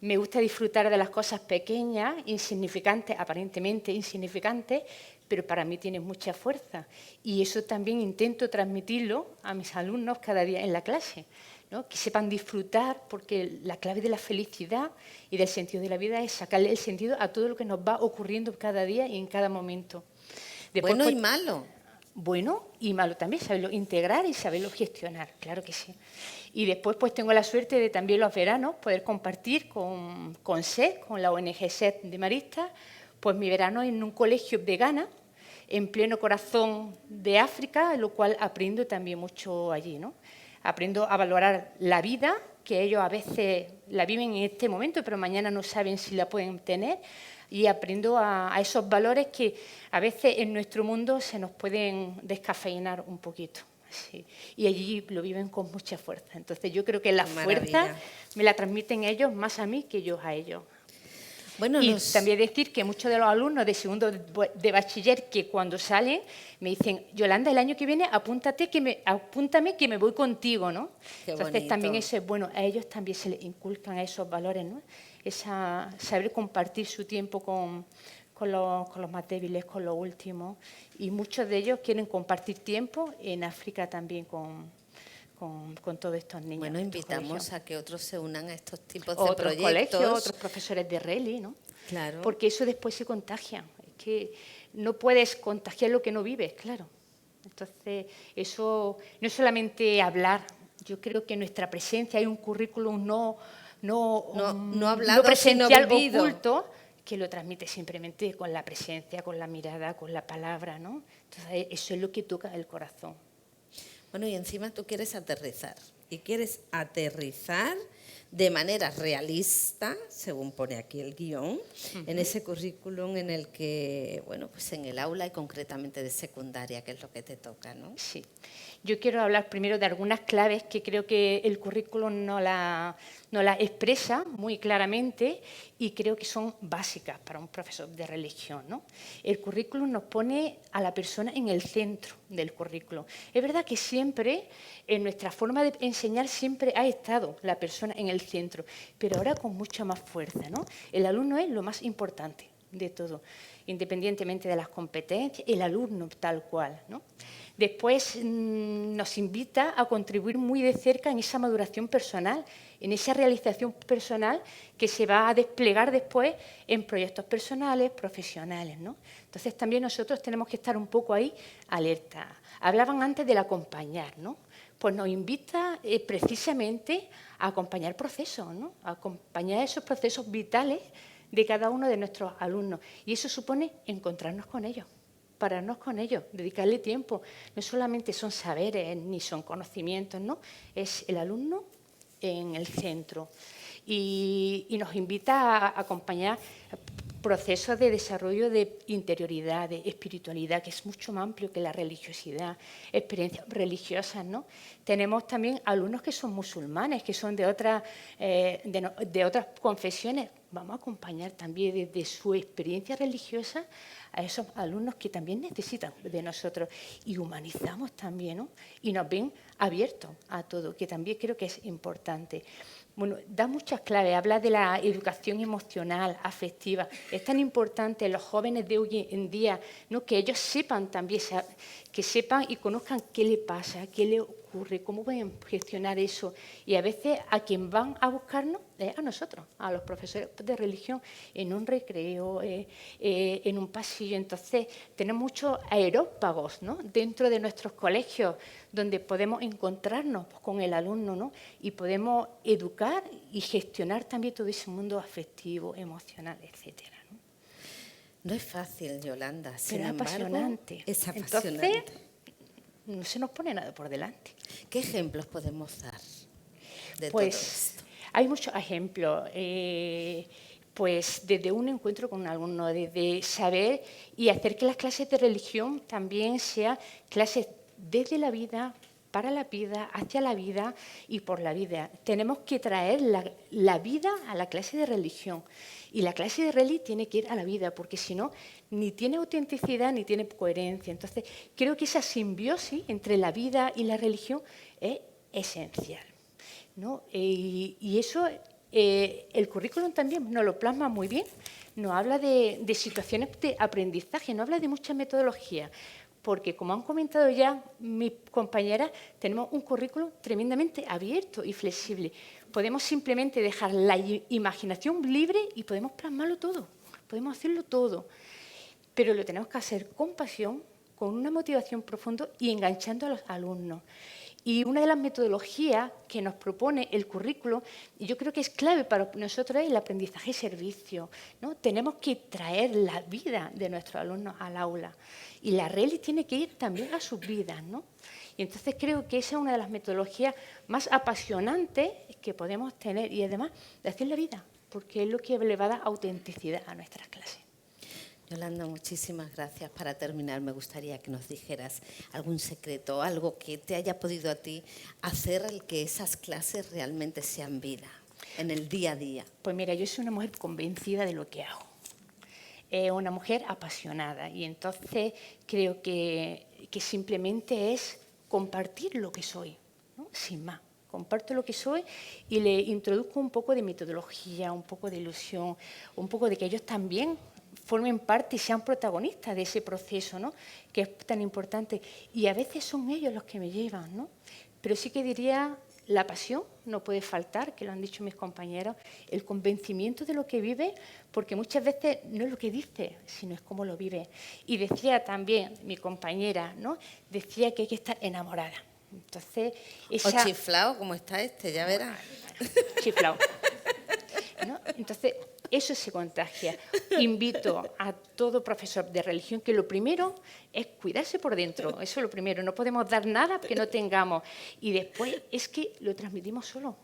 F: Me gusta disfrutar de las cosas pequeñas, insignificantes, aparentemente insignificantes, pero para mí tienen mucha fuerza. Y eso también intento transmitirlo a mis alumnos cada día en la clase, ¿no? Que sepan disfrutar, porque la clave de la felicidad y del sentido de la vida es sacarle el sentido a todo lo que nos va ocurriendo cada día y en cada momento. Después,
B: bueno y malo.
F: Bueno y malo también, saberlo integrar y saberlo gestionar, claro que sí. Y después pues tengo la suerte de también los veranos poder compartir con SED, con la ONG SED de Maristas, pues mi verano en un colegio de Ghana, en pleno corazón de África, lo cual aprendo también mucho allí, ¿no? aprendo a valorar la vida, que ellos a veces la viven en este momento, pero mañana no saben si la pueden tener, y aprendo a esos valores que a veces en nuestro mundo se nos pueden descafeinar un poquito. Sí. Y allí lo viven con mucha fuerza. Entonces yo creo que la fuerza me la transmiten ellos más a mí que yo a ellos.
B: Bueno,
F: y también decir que muchos de los alumnos de segundo de bachiller que cuando salen me dicen, Yolanda, el año que viene apúntame que me voy contigo, ¿no?
B: Qué
F: Entonces
B: bonito.
F: también eso es bueno, a ellos también se les inculcan esos valores, ¿no? Saber compartir su tiempo con los más débiles, con los últimos, y muchos de ellos quieren compartir tiempo en África también con todos estos niños.
B: Bueno, invitamos a que otros se unan a estos tipos de
F: otros
B: proyectos.
F: Colegios, otros profesores de Reli, ¿no?
B: Claro.
F: Porque eso después se contagia. Es que no puedes contagiar lo que no vives, claro. Entonces, eso no es solamente hablar. Yo creo que nuestra presencia, hay un currículum no
B: hablado,
F: presencial,
B: sino vivido,
F: oculto, que lo transmite simplemente con la presencia, con la mirada, con la palabra, ¿no? Entonces, eso es lo que toca el corazón.
B: Bueno, y encima tú quieres aterrizar. Y quieres aterrizar de manera realista, según pone aquí el guión, en ese currículum en el que, bueno, pues en el aula y concretamente de secundaria, que es lo que te toca, ¿no?
F: Sí. Yo quiero hablar primero de algunas claves que creo que el currículum no la expresa muy claramente y creo que son básicas para un profesor de religión, ¿no? El currículum nos pone a la persona en el centro del currículum. Es verdad que siempre, en nuestra forma de enseñar, siempre ha estado la persona en el centro, pero ahora con mucha más fuerza, ¿no? El alumno es lo más importante de todo, independientemente de las competencias, el alumno tal cual, ¿no? Después nos invita a contribuir muy de cerca en esa maduración personal, en esa realización personal que se va a desplegar después en proyectos personales, profesionales, ¿no? Entonces también nosotros tenemos que estar un poco ahí alerta. Hablaban antes del acompañar, ¿no? Pues nos invita precisamente a acompañar procesos, ¿no? A acompañar esos procesos vitales de cada uno de nuestros alumnos. Y eso supone encontrarnos con ellos, pararnos con ellos, dedicarle tiempo. No solamente son saberes ni son conocimientos, ¿no? Es el alumno en el centro. Y nos invita a acompañar procesos de desarrollo de interioridad, de espiritualidad, que es mucho más amplio que la religiosidad, experiencias religiosas, ¿no? Tenemos también alumnos que son musulmanes, que son de otras confesiones. Vamos a acompañar también desde su experiencia religiosa a esos alumnos que también necesitan de nosotros. Y humanizamos también, ¿no? Y nos ven abiertos a todo, que también creo que es importante. Bueno, da muchas claves, habla de la educación emocional, afectiva. Es tan importante en los jóvenes de hoy en día, ¿no? Que ellos sepan también, que sepan y conozcan qué le pasa, qué le ocurre, cómo pueden gestionar eso. Y a veces a quien van a buscarnos es a nosotros, a los profesores de religión, en un recreo, en un pasillo. Entonces, tenemos muchos aerópagos, ¿no? Dentro de nuestros colegios, donde podemos encontrarnos con el alumno, ¿no? Y podemos educar y gestionar también todo ese mundo afectivo, emocional, etcétera, ¿no?
B: No es fácil, Yolanda. Sin
F: Pero
B: embargo,
F: apasionante.
B: Es apasionante.
F: Entonces, no se nos pone nada por delante.
B: ¿Qué ejemplos podemos dar de todo
F: Pues
B: esto?
F: hay muchos ejemplos. Pues desde un encuentro con un alumno, desde saber y hacer que las clases de religión también sean clases desde la vida, para la vida, hacia la vida y por la vida. Tenemos que traer la vida a la clase de religión. Y la clase de religión tiene que ir a la vida, porque si no, ni tiene autenticidad ni tiene coherencia. Entonces, creo que esa simbiosis entre la vida y la religión es esencial, ¿no? Y eso, el currículum también nos lo plasma muy bien. Nos habla de situaciones de aprendizaje, nos habla de mucha metodología. Porque, como han comentado ya mis compañeras, tenemos un currículum tremendamente abierto y flexible. Podemos simplemente dejar la imaginación libre y podemos plasmarlo todo, podemos hacerlo todo. Pero lo tenemos que hacer con pasión, con una motivación profunda y enganchando a los alumnos. Y una de las metodologías que nos propone el currículo, y yo creo que es clave para nosotros, es el aprendizaje y servicio, ¿no? Tenemos que traer la vida de nuestros alumnos al aula. Y la RELI tiene que ir también a sus vidas, ¿no? Y entonces creo que esa es una de las metodologías más apasionantes que podemos tener y además de hacer la vida, porque es lo que le va a dar autenticidad a nuestras clases.
B: Yolanda, muchísimas gracias. Para terminar, me gustaría que nos dijeras algún secreto, algo que te haya podido a ti hacer el que esas clases realmente sean vida, en el día a día.
F: Pues mira, yo soy una mujer convencida de lo que hago. Una mujer apasionada y entonces creo que simplemente es compartir lo que soy, ¿no? Sin más. Comparto lo que soy y le introduzco un poco de metodología, un poco de ilusión, un poco de que ellos también formen parte y sean protagonistas de ese proceso, ¿no? Que es tan importante. Y a veces son ellos los que me llevan, ¿no? Pero sí que diría la pasión, no puede faltar, que lo han dicho mis compañeros, el convencimiento de lo que vive, porque muchas veces no es lo que dice, sino es cómo lo vive. Y decía también mi compañera, ¿no? Decía que hay que estar enamorada. Entonces,
B: O chiflao, como está este, ya verás.
F: Chiflao. ¿No? Entonces, eso se contagia. Invito a todo profesor de religión que lo primero es cuidarse por dentro. Eso es lo primero. No podemos dar nada que no tengamos. Y después es que lo transmitimos solo.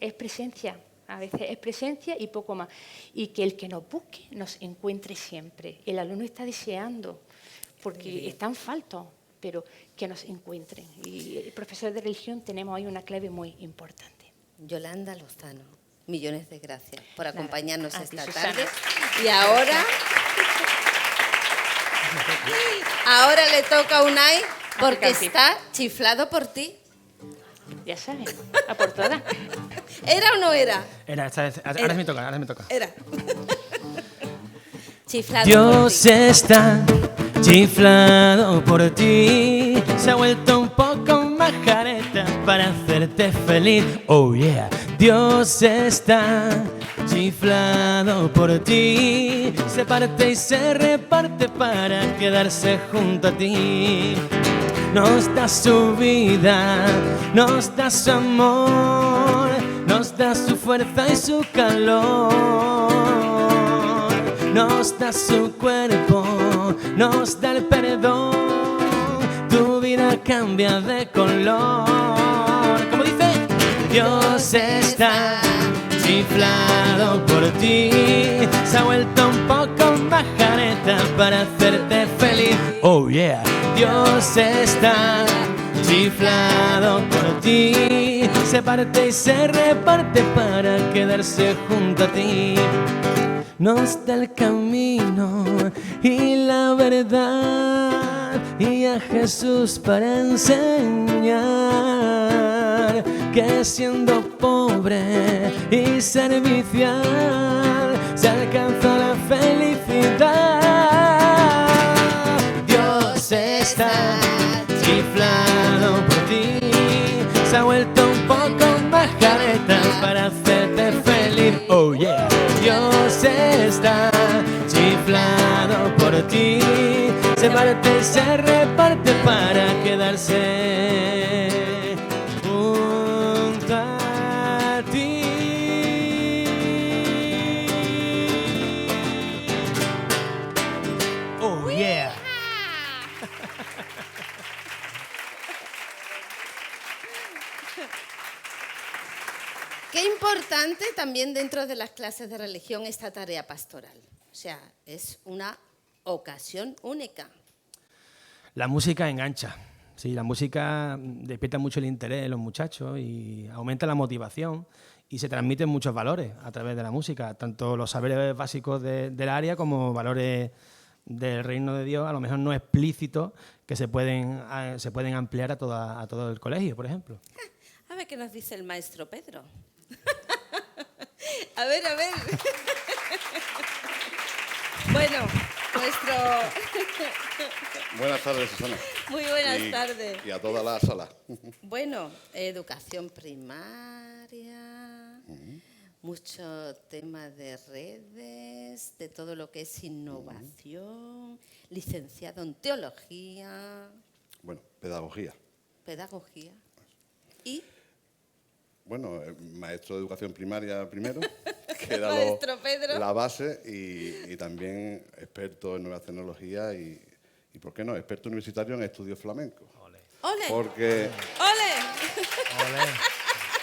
F: Es presencia. A veces es presencia y poco más. Y que el que nos busque nos encuentre siempre. El alumno está deseando, porque están faltos, pero que nos encuentren. Y el profesor de religión tenemos ahí una clave muy importante.
B: Yolanda Lozano, millones de gracias por
F: Nada,
B: acompañarnos
F: a ti,
B: esta
F: Susana.
B: tarde. Y ahora le toca a Unai porque
F: Casi.
B: está chiflado por ti.
F: Ya sabes, a por todas.
B: ¿Era o no era?
A: Era, ahora me toca, ahora me toca.
B: Era. Chiflado
A: Dios
B: por ti.
A: está chiflado por ti, se ha vuelto un poco majareta para hacerte feliz. Oh yeah, Dios está chiflado por ti, se parte y se reparte para quedarse junto a ti. Nos da su vida, nos da su amor, nos da su fuerza y su calor, nos da su cuerpo, nos da el perdón, tu vida cambia de color. Como dice, Dios está chiflado por ti, se ha vuelto un poco majareta para hacerte feliz. Oh yeah, Dios está chiflado por ti, se parte y se reparte para quedarse junto a ti. Nos da el camino y la verdad y a Jesús para enseñar que siendo pobre y servicial se alcanza la felicidad. Dios está chiflado por ti, se ha vuelto un poco majareta para hacerte feliz. Oh yeah, Dios está chiflado por ti, se parte y se reparte para quedarse junto a ti. Oh yeah.
B: Qué importante también dentro de las clases de religión esta tarea pastoral. O sea, es una ocasión única.
A: La música engancha. Sí, la música despierta mucho el interés en los muchachos y aumenta la motivación y se transmiten muchos valores a través de la música, tanto los saberes básicos del área como valores del reino de Dios, a lo mejor no explícitos, que se pueden ampliar a todo el colegio, por ejemplo.
B: A ver qué nos dice el maestro Pedro. A ver. Bueno, nuestro...
G: Buenas tardes, Susana.
B: Muy buenas tardes.
G: Y a toda la sala.
B: Bueno, educación primaria, mucho tema de redes, de todo lo que es innovación, licenciado en teología,
G: Bueno, pedagogía.
B: pedagogía y...
G: Bueno, maestro de educación primaria primero, que era
B: Maestro Pedro.
G: la base, y también experto en nuevas tecnologías y, ¿por qué no?, experto universitario en estudios flamencos.
B: ¡Ole!
G: Porque,
B: ¡Ole!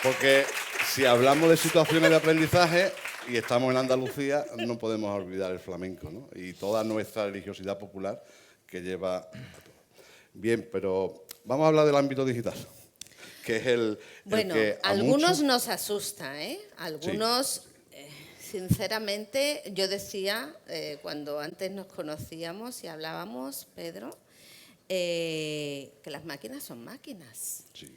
G: porque si hablamos de situaciones de aprendizaje y estamos en Andalucía, no podemos olvidar el flamenco, ¿no? Y toda nuestra religiosidad popular que lleva a todo. Bien, pero vamos a hablar del ámbito digital, que es el
B: Bueno,
G: que a
B: algunos
G: muchos...
B: nos asusta, ¿eh? Algunos, sinceramente, yo decía, cuando antes nos conocíamos y hablábamos, Pedro, que las máquinas son máquinas.
G: Sí.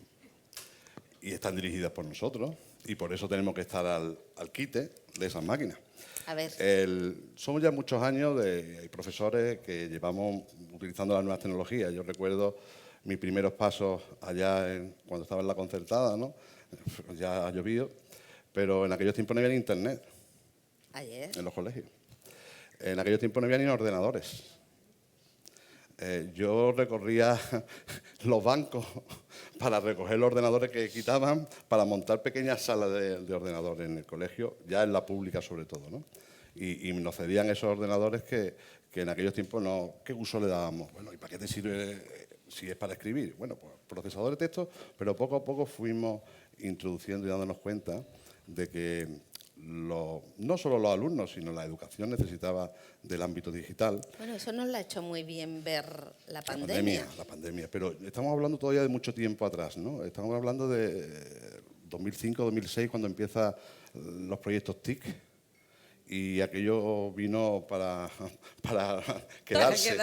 G: Y están dirigidas por nosotros y por eso tenemos que estar al quite de esas máquinas.
B: A ver.
G: Somos ya muchos años de profesores que llevamos utilizando las nuevas tecnologías. Yo recuerdo mis primeros pasos allá cuando estaba en la concertada, ¿no? Ya ha llovido, pero en aquellos tiempos no había ni internet.
B: Ayer.
G: En los colegios. En aquellos tiempos no había ni ordenadores. Yo recorría los bancos para recoger los ordenadores que quitaban, para montar pequeñas salas de ordenadores en el colegio, ya en la pública sobre todo, ¿no? Y nos cedían esos ordenadores que en aquellos tiempos no... ¿Qué uso le dábamos? Bueno, ¿y para qué te sirve si es para escribir? Bueno, pues procesador de texto, pero poco a poco fuimos introduciendo y dándonos cuenta de que no solo los alumnos, sino la educación necesitaba del ámbito digital.
B: Bueno, eso nos lo ha hecho muy bien ver la pandemia.
G: La pandemia, pero estamos hablando todavía de mucho tiempo atrás, ¿no? Estamos hablando de 2005, 2006, cuando empiezan los proyectos TIC, y aquello vino para quedarse.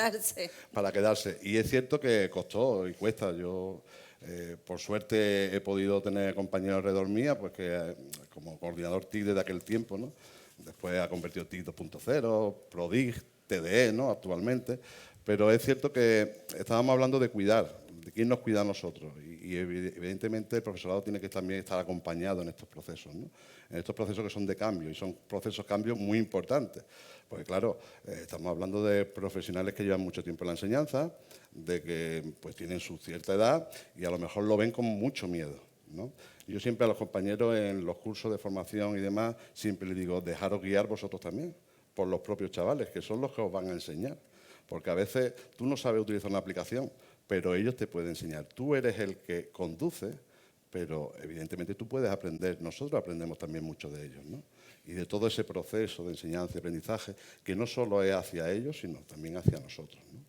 G: Para quedarse. Y es cierto que costó y cuesta. Yo, por suerte, he podido tener compañeros alrededor mía, pues que como coordinador TIC desde aquel tiempo, ¿no? Después ha convertido TIC 2.0, PRODIG, TDE, ¿no? Actualmente. Pero es cierto que estábamos hablando de cuidar, de quién nos cuida a nosotros. Y evidentemente el profesorado tiene que también estar acompañado en estos procesos, ¿no? En estos procesos que son de cambio, y son procesos de cambio muy importantes. Porque claro, estamos hablando de profesionales que llevan mucho tiempo en la enseñanza, de que pues tienen su cierta edad y a lo mejor lo ven con mucho miedo, ¿no? Yo siempre a los compañeros en los cursos de formación y demás, siempre les digo, dejaros guiar vosotros también, por los propios chavales, que son los que os van a enseñar. Porque a veces tú no sabes utilizar una aplicación, pero ellos te pueden enseñar. Tú eres el que conduce, pero evidentemente tú puedes aprender. Nosotros aprendemos también mucho de ellos, ¿no? Y de todo ese proceso de enseñanza y aprendizaje, que no solo es hacia ellos, sino también hacia nosotros, ¿no?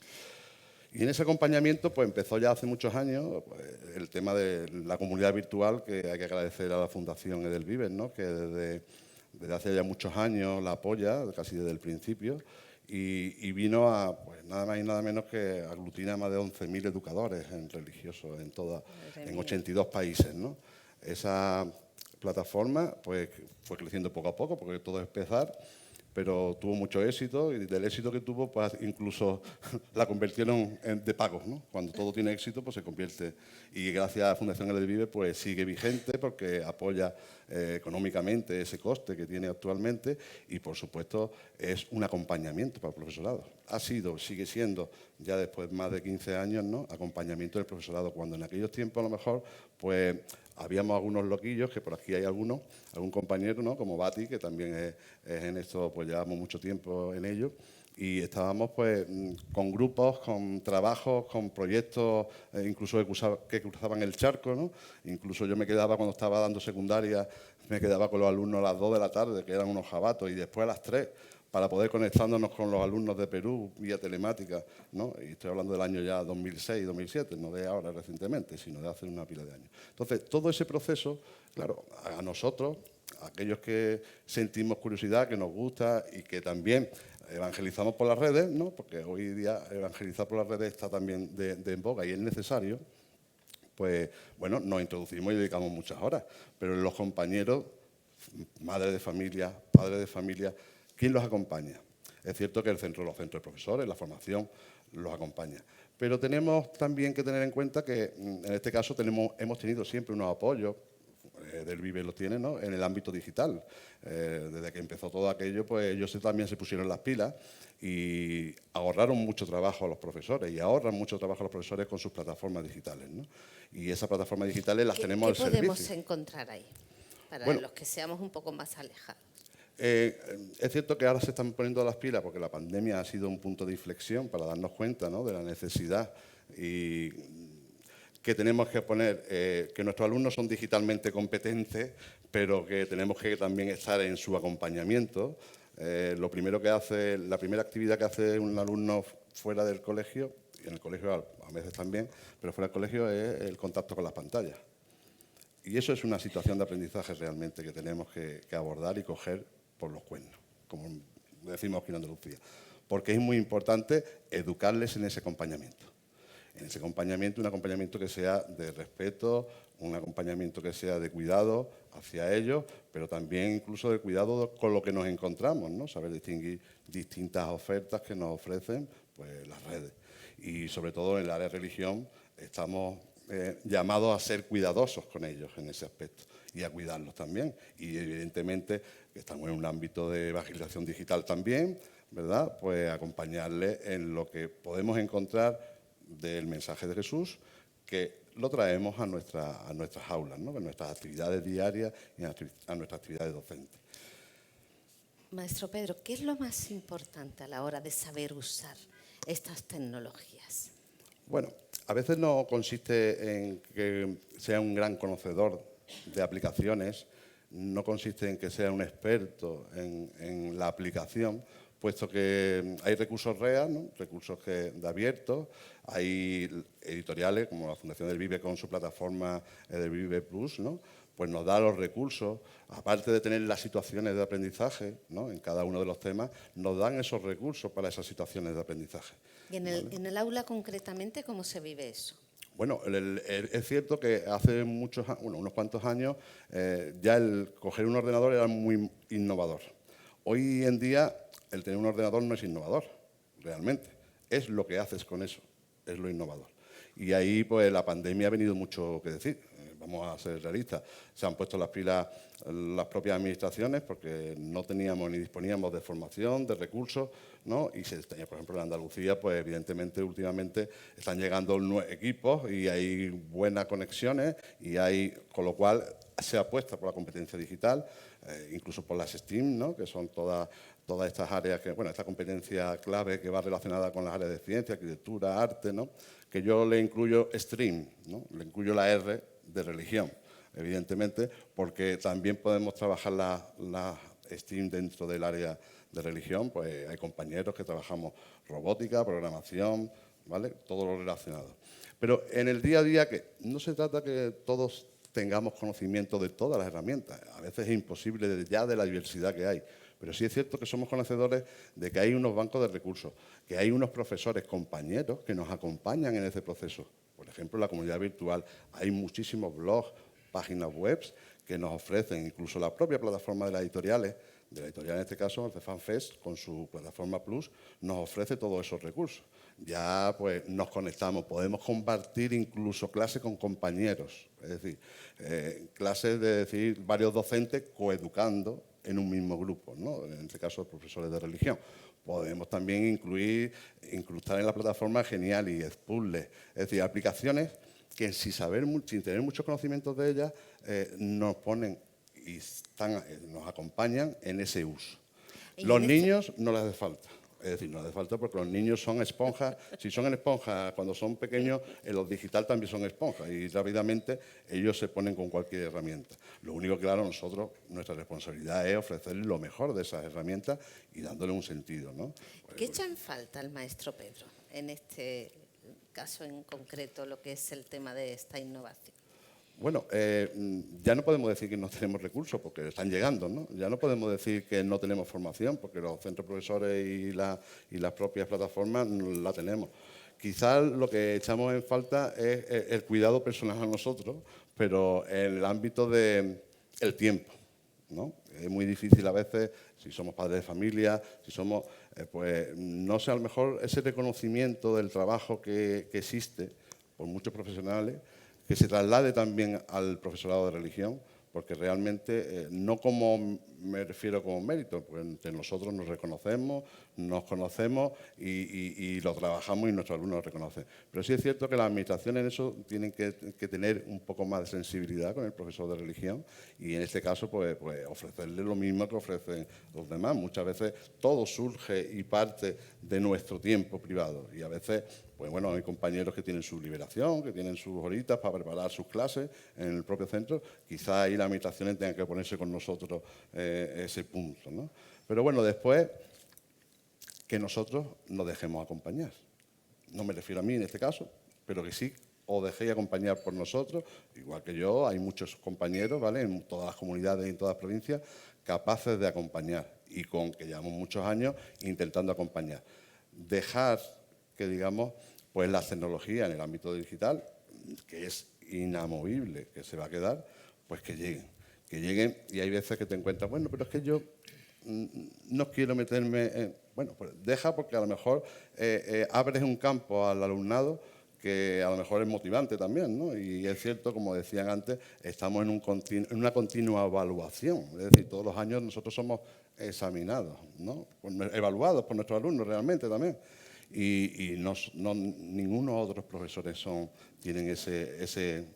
G: Y en ese acompañamiento pues empezó ya hace muchos años pues, el tema de la comunidad virtual, que hay que agradecer a la Fundación Edelvives, ¿no? Que desde hace ya muchos años la apoya, casi desde el principio, y vino a, pues, nada más y nada menos que aglutina a más de 11.000 educadores religiosos en 82 países, ¿no? Esa plataforma pues, fue creciendo poco a poco, porque todo es empezar, pero tuvo mucho éxito, y del éxito que tuvo, pues incluso la convirtieron de pago, ¿no? Cuando todo tiene éxito, pues se convierte. Y gracias a la Fundación Edelvives, pues sigue vigente, porque apoya económicamente ese coste que tiene actualmente, y por supuesto es un acompañamiento para el profesorado. Ha sido, sigue siendo, ya después de más de 15 años, ¿no? Acompañamiento del profesorado, cuando en aquellos tiempos a lo mejor, pues habíamos algunos loquillos, que por aquí hay algunos, algún compañero, ¿no? Como Bati, que también es en esto, pues llevamos mucho tiempo en ello, y estábamos pues con grupos, con trabajos, con proyectos, incluso que cruzaban el charco, ¿no? Incluso yo me quedaba, cuando estaba dando secundaria, me quedaba con los alumnos a las 2 de la tarde, que eran unos jabatos, y después a las 3, para poder conectarnos con los alumnos de Perú vía telemática, ¿no? Y estoy hablando del año ya 2006, 2007, no de ahora recientemente, sino de hace una pila de años. Entonces, todo ese proceso, claro, a nosotros, a aquellos que sentimos curiosidad, que nos gusta y que también evangelizamos por las redes, ¿no? Porque hoy día evangelizar por las redes está también de en boga y es necesario, pues bueno, nos introducimos y dedicamos muchas horas, pero los compañeros, madres de familia, padres de familia, ¿quién los acompaña? Es cierto que los centros de profesores, la formación, los acompaña. Pero tenemos también que tener en cuenta que, en este caso, hemos tenido siempre unos apoyos, Edelvives los tiene, ¿no? En el ámbito digital. Desde que empezó todo aquello, pues ellos también se pusieron las pilas y ahorraron mucho trabajo a los profesores, y ahorran mucho trabajo a los profesores con sus plataformas digitales, ¿no? Y esas plataformas digitales las tenemos al servicio.
B: ¿Qué podemos encontrar ahí? Para los que seamos un poco más alejados.
G: Es cierto que ahora se están poniendo las pilas, porque la pandemia ha sido un punto de inflexión para darnos cuenta, ¿no? De la necesidad, y que tenemos que poner, que nuestros alumnos son digitalmente competentes, pero que tenemos que también estar en su acompañamiento. Lo primero que hace, la primera actividad que hace un alumno fuera del colegio, y en el colegio a veces también, pero fuera del colegio, es el contacto con las pantallas. Y eso es una situación de aprendizaje realmente que tenemos que abordar y coger por los cuernos, como decimos aquí en Andalucía. Porque es muy importante educarles en ese acompañamiento. En ese acompañamiento, un acompañamiento que sea de respeto, un acompañamiento que sea de cuidado hacia ellos, pero también incluso de cuidado con lo que nos encontramos, ¿no? Saber distinguir distintas ofertas que nos ofrecen pues, las redes. Y sobre todo en el área de religión estamos llamados a ser cuidadosos con ellos en ese aspecto y a cuidarlos también. Y evidentemente estamos en un ámbito de evangelización digital también, ¿verdad? Pues acompañarles en lo que podemos encontrar del mensaje de Jesús, que lo traemos a nuestras aulas, ¿no? A nuestras actividades diarias y a nuestras actividades docentes.
B: Maestro Pedro, ¿qué es lo más importante a la hora de saber usar estas tecnologías?
G: Bueno, a veces no consiste en que sea un gran conocedor de aplicaciones, no consiste en que sea un experto en la aplicación, puesto que hay recursos REA, ¿no? Recursos de abiertos, hay editoriales como la Fundación del Vive con su plataforma del Vive Plus, ¿no? Pues nos da los recursos, aparte de tener las situaciones de aprendizaje, ¿no? En cada uno de los temas, nos dan esos recursos para esas situaciones de aprendizaje.
B: ¿Y en el aula concretamente cómo se vive eso?
G: Bueno, es cierto que hace unos cuantos años ya el coger un ordenador era muy innovador. Hoy en día el tener un ordenador no es innovador, realmente. Es lo que haces con eso, es lo innovador. Y ahí pues la pandemia ha venido mucho que decir. Vamos a ser realistas. Se han puesto las pilas las propias administraciones porque no teníamos ni disponíamos de formación, de recursos, ¿no? Y por ejemplo, en Andalucía, pues evidentemente últimamente están llegando equipos y hay buenas conexiones y con lo cual se apuesta por la competencia digital, incluso por las STEAM, ¿no? Que son todas estas áreas, esta competencia clave que va relacionada con las áreas de ciencia, arquitectura, arte, ¿no? Que yo le incluyo STEAM, ¿no? Le incluyo la R de religión, evidentemente, porque también podemos trabajar la STEAM dentro del área de religión, pues hay compañeros que trabajamos robótica, programación, ¿vale? Todo lo relacionado. Pero en el día a día, que no se trata que todos tengamos conocimiento de todas las herramientas, a veces es imposible ya de la diversidad que hay, pero sí es cierto que somos conocedores de que hay unos bancos de recursos, que hay unos profesores, compañeros, que nos acompañan en ese proceso. Por ejemplo, en la comunidad virtual hay muchísimos blogs, páginas web que nos ofrecen, incluso la propia plataforma de las editoriales, en este caso, el CEFAM-FES, con su plataforma Plus, nos ofrece todos esos recursos. Ya pues nos conectamos, podemos compartir incluso clases con compañeros, es decir, clases de varios docentes coeducando en un mismo grupo, ¿no? En este caso, profesores de religión. Podemos también incrustar en la plataforma Genial y Puzzle, es decir, aplicaciones que sin tener muchos conocimientos de ellas nos ponen y nos acompañan en ese uso. Los niños no les hace falta. Es decir, no hace falta porque los niños son esponjas. Si son esponjas cuando son pequeños, en los digital también son esponjas y rápidamente ellos se ponen con cualquier herramienta. Lo único que, claro, nuestra responsabilidad es ofrecerles lo mejor de esas herramientas y dándole un sentido, ¿no?
B: ¿Qué echa en falta el maestro Pedro en este caso en concreto, lo que es el tema de esta innovación?
G: Bueno, ya no podemos decir que no tenemos recursos porque están llegando, ¿no? Ya no podemos decir que no tenemos formación porque los centros profesores y las propias plataformas la tenemos. Quizás lo que echamos en falta es el cuidado personal a nosotros, pero en el ámbito del tiempo, ¿no? Es muy difícil a veces, si somos padres de familia, si somos, pues no sé, a lo mejor ese reconocimiento del trabajo que existe por muchos profesionales, que se traslade también al profesorado de religión, porque realmente no como me refiero como mérito, pues entre nosotros nos reconocemos, nos conocemos y lo trabajamos y nuestros alumnos lo reconocen. Pero sí es cierto que las administraciones en eso tienen que tener un poco más de sensibilidad con el profesor de religión y en este caso pues ofrecerle lo mismo que ofrecen los demás. Muchas veces todo surge y parte de nuestro tiempo privado y a veces pues bueno, hay compañeros que tienen su liberación, que tienen sus horitas para preparar sus clases en el propio centro. Quizá ahí las administraciones tengan que ponerse con nosotros ese punto, ¿no? Pero bueno, después que nosotros nos dejemos acompañar. No me refiero a mí en este caso, pero que sí os dejéis acompañar por nosotros. Igual que yo, hay muchos compañeros, ¿vale?, en todas las comunidades y en todas las provincias capaces de acompañar y con que llevamos muchos años intentando acompañar. Dejar que, digamos, pues la tecnología en el ámbito digital, que es inamovible, que se va a quedar, pues que lleguen y hay veces que te encuentras, bueno, pero es que yo no quiero meterme en... Bueno, pues deja porque a lo mejor abres un campo al alumnado que a lo mejor es motivante también, ¿no? Y es cierto, como decían antes, estamos en una continua evaluación, es decir, todos los años nosotros somos examinados, ¿no? Evaluados por nuestros alumnos realmente también. Y ninguno de otros profesores tienen ese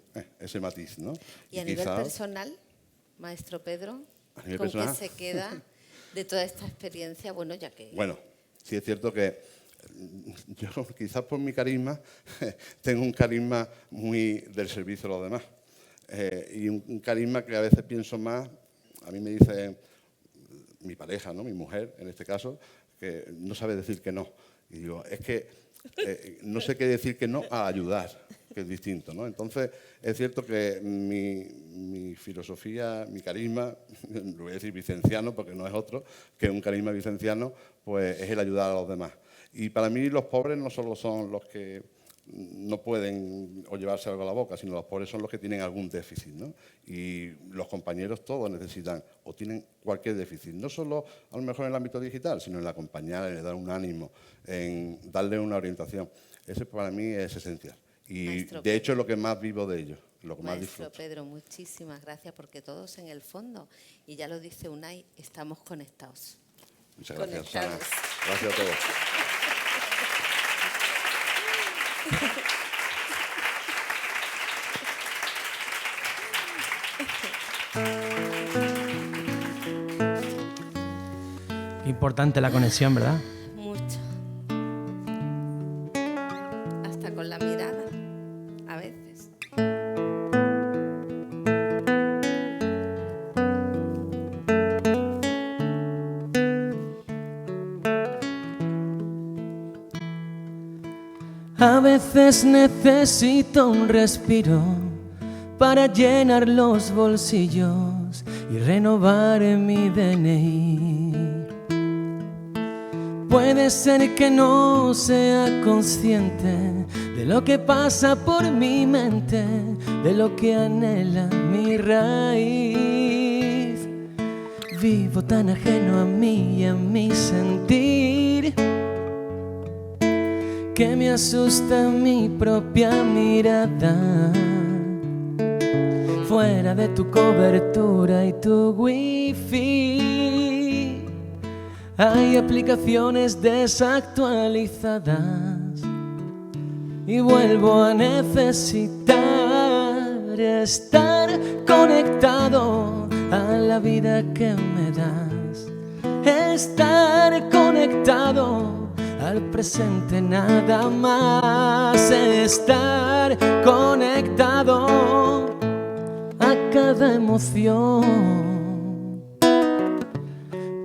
G: matiz, ¿no?
B: Y a nivel personal, maestro Pedro, ¿con qué se queda de toda esta experiencia? Bueno, ya que...
G: Bueno, sí es cierto que yo quizás por mi carisma tengo un carisma muy del servicio a los demás y un carisma que a veces pienso más, a mí me dice mi pareja, ¿no?, mi mujer en este caso, que no sabe decir que no. Y digo, es que no sé qué decir que no a ayudar, que es distinto, ¿no? Entonces, es cierto que mi filosofía, mi carisma, lo voy a decir vicenciano porque no es otro, que un carisma vicenciano, pues es el ayudar a los demás. Y para mí los pobres no solo son los que no pueden o llevarse algo a la boca, sino los pobres son los que tienen algún déficit, ¿no? Y los compañeros todos necesitan o tienen cualquier déficit, no solo a lo mejor en el ámbito digital, sino en el acompañar, en el dar un ánimo, en darle una orientación. Ese para mí es esencial. Y
B: Maestro
G: de hecho es lo que más vivo de ello, lo que más
B: Maestro
G: disfruto.
B: Pedro, muchísimas gracias porque todos en el fondo, y ya lo dice Unai, estamos conectados.
G: Muchas gracias,
B: Conectados.
G: Susana. Gracias a todos.
A: Qué importante la conexión, ¿verdad?
B: Mucho. Hasta con la mirada, a veces.
A: A veces necesito un respiro para llenar los bolsillos y renovar mi DNI. Puede ser que no sea consciente de lo que pasa por mi mente, de lo que anhela mi raíz. Vivo tan ajeno a mí y a mi sentir que me asusta mi propia mirada. Fuera de tu cobertura y tu wifi hay aplicaciones desactualizadas y vuelvo a necesitar estar conectado a la vida que me das, estar conectado al presente nada más, estar conectado a cada emoción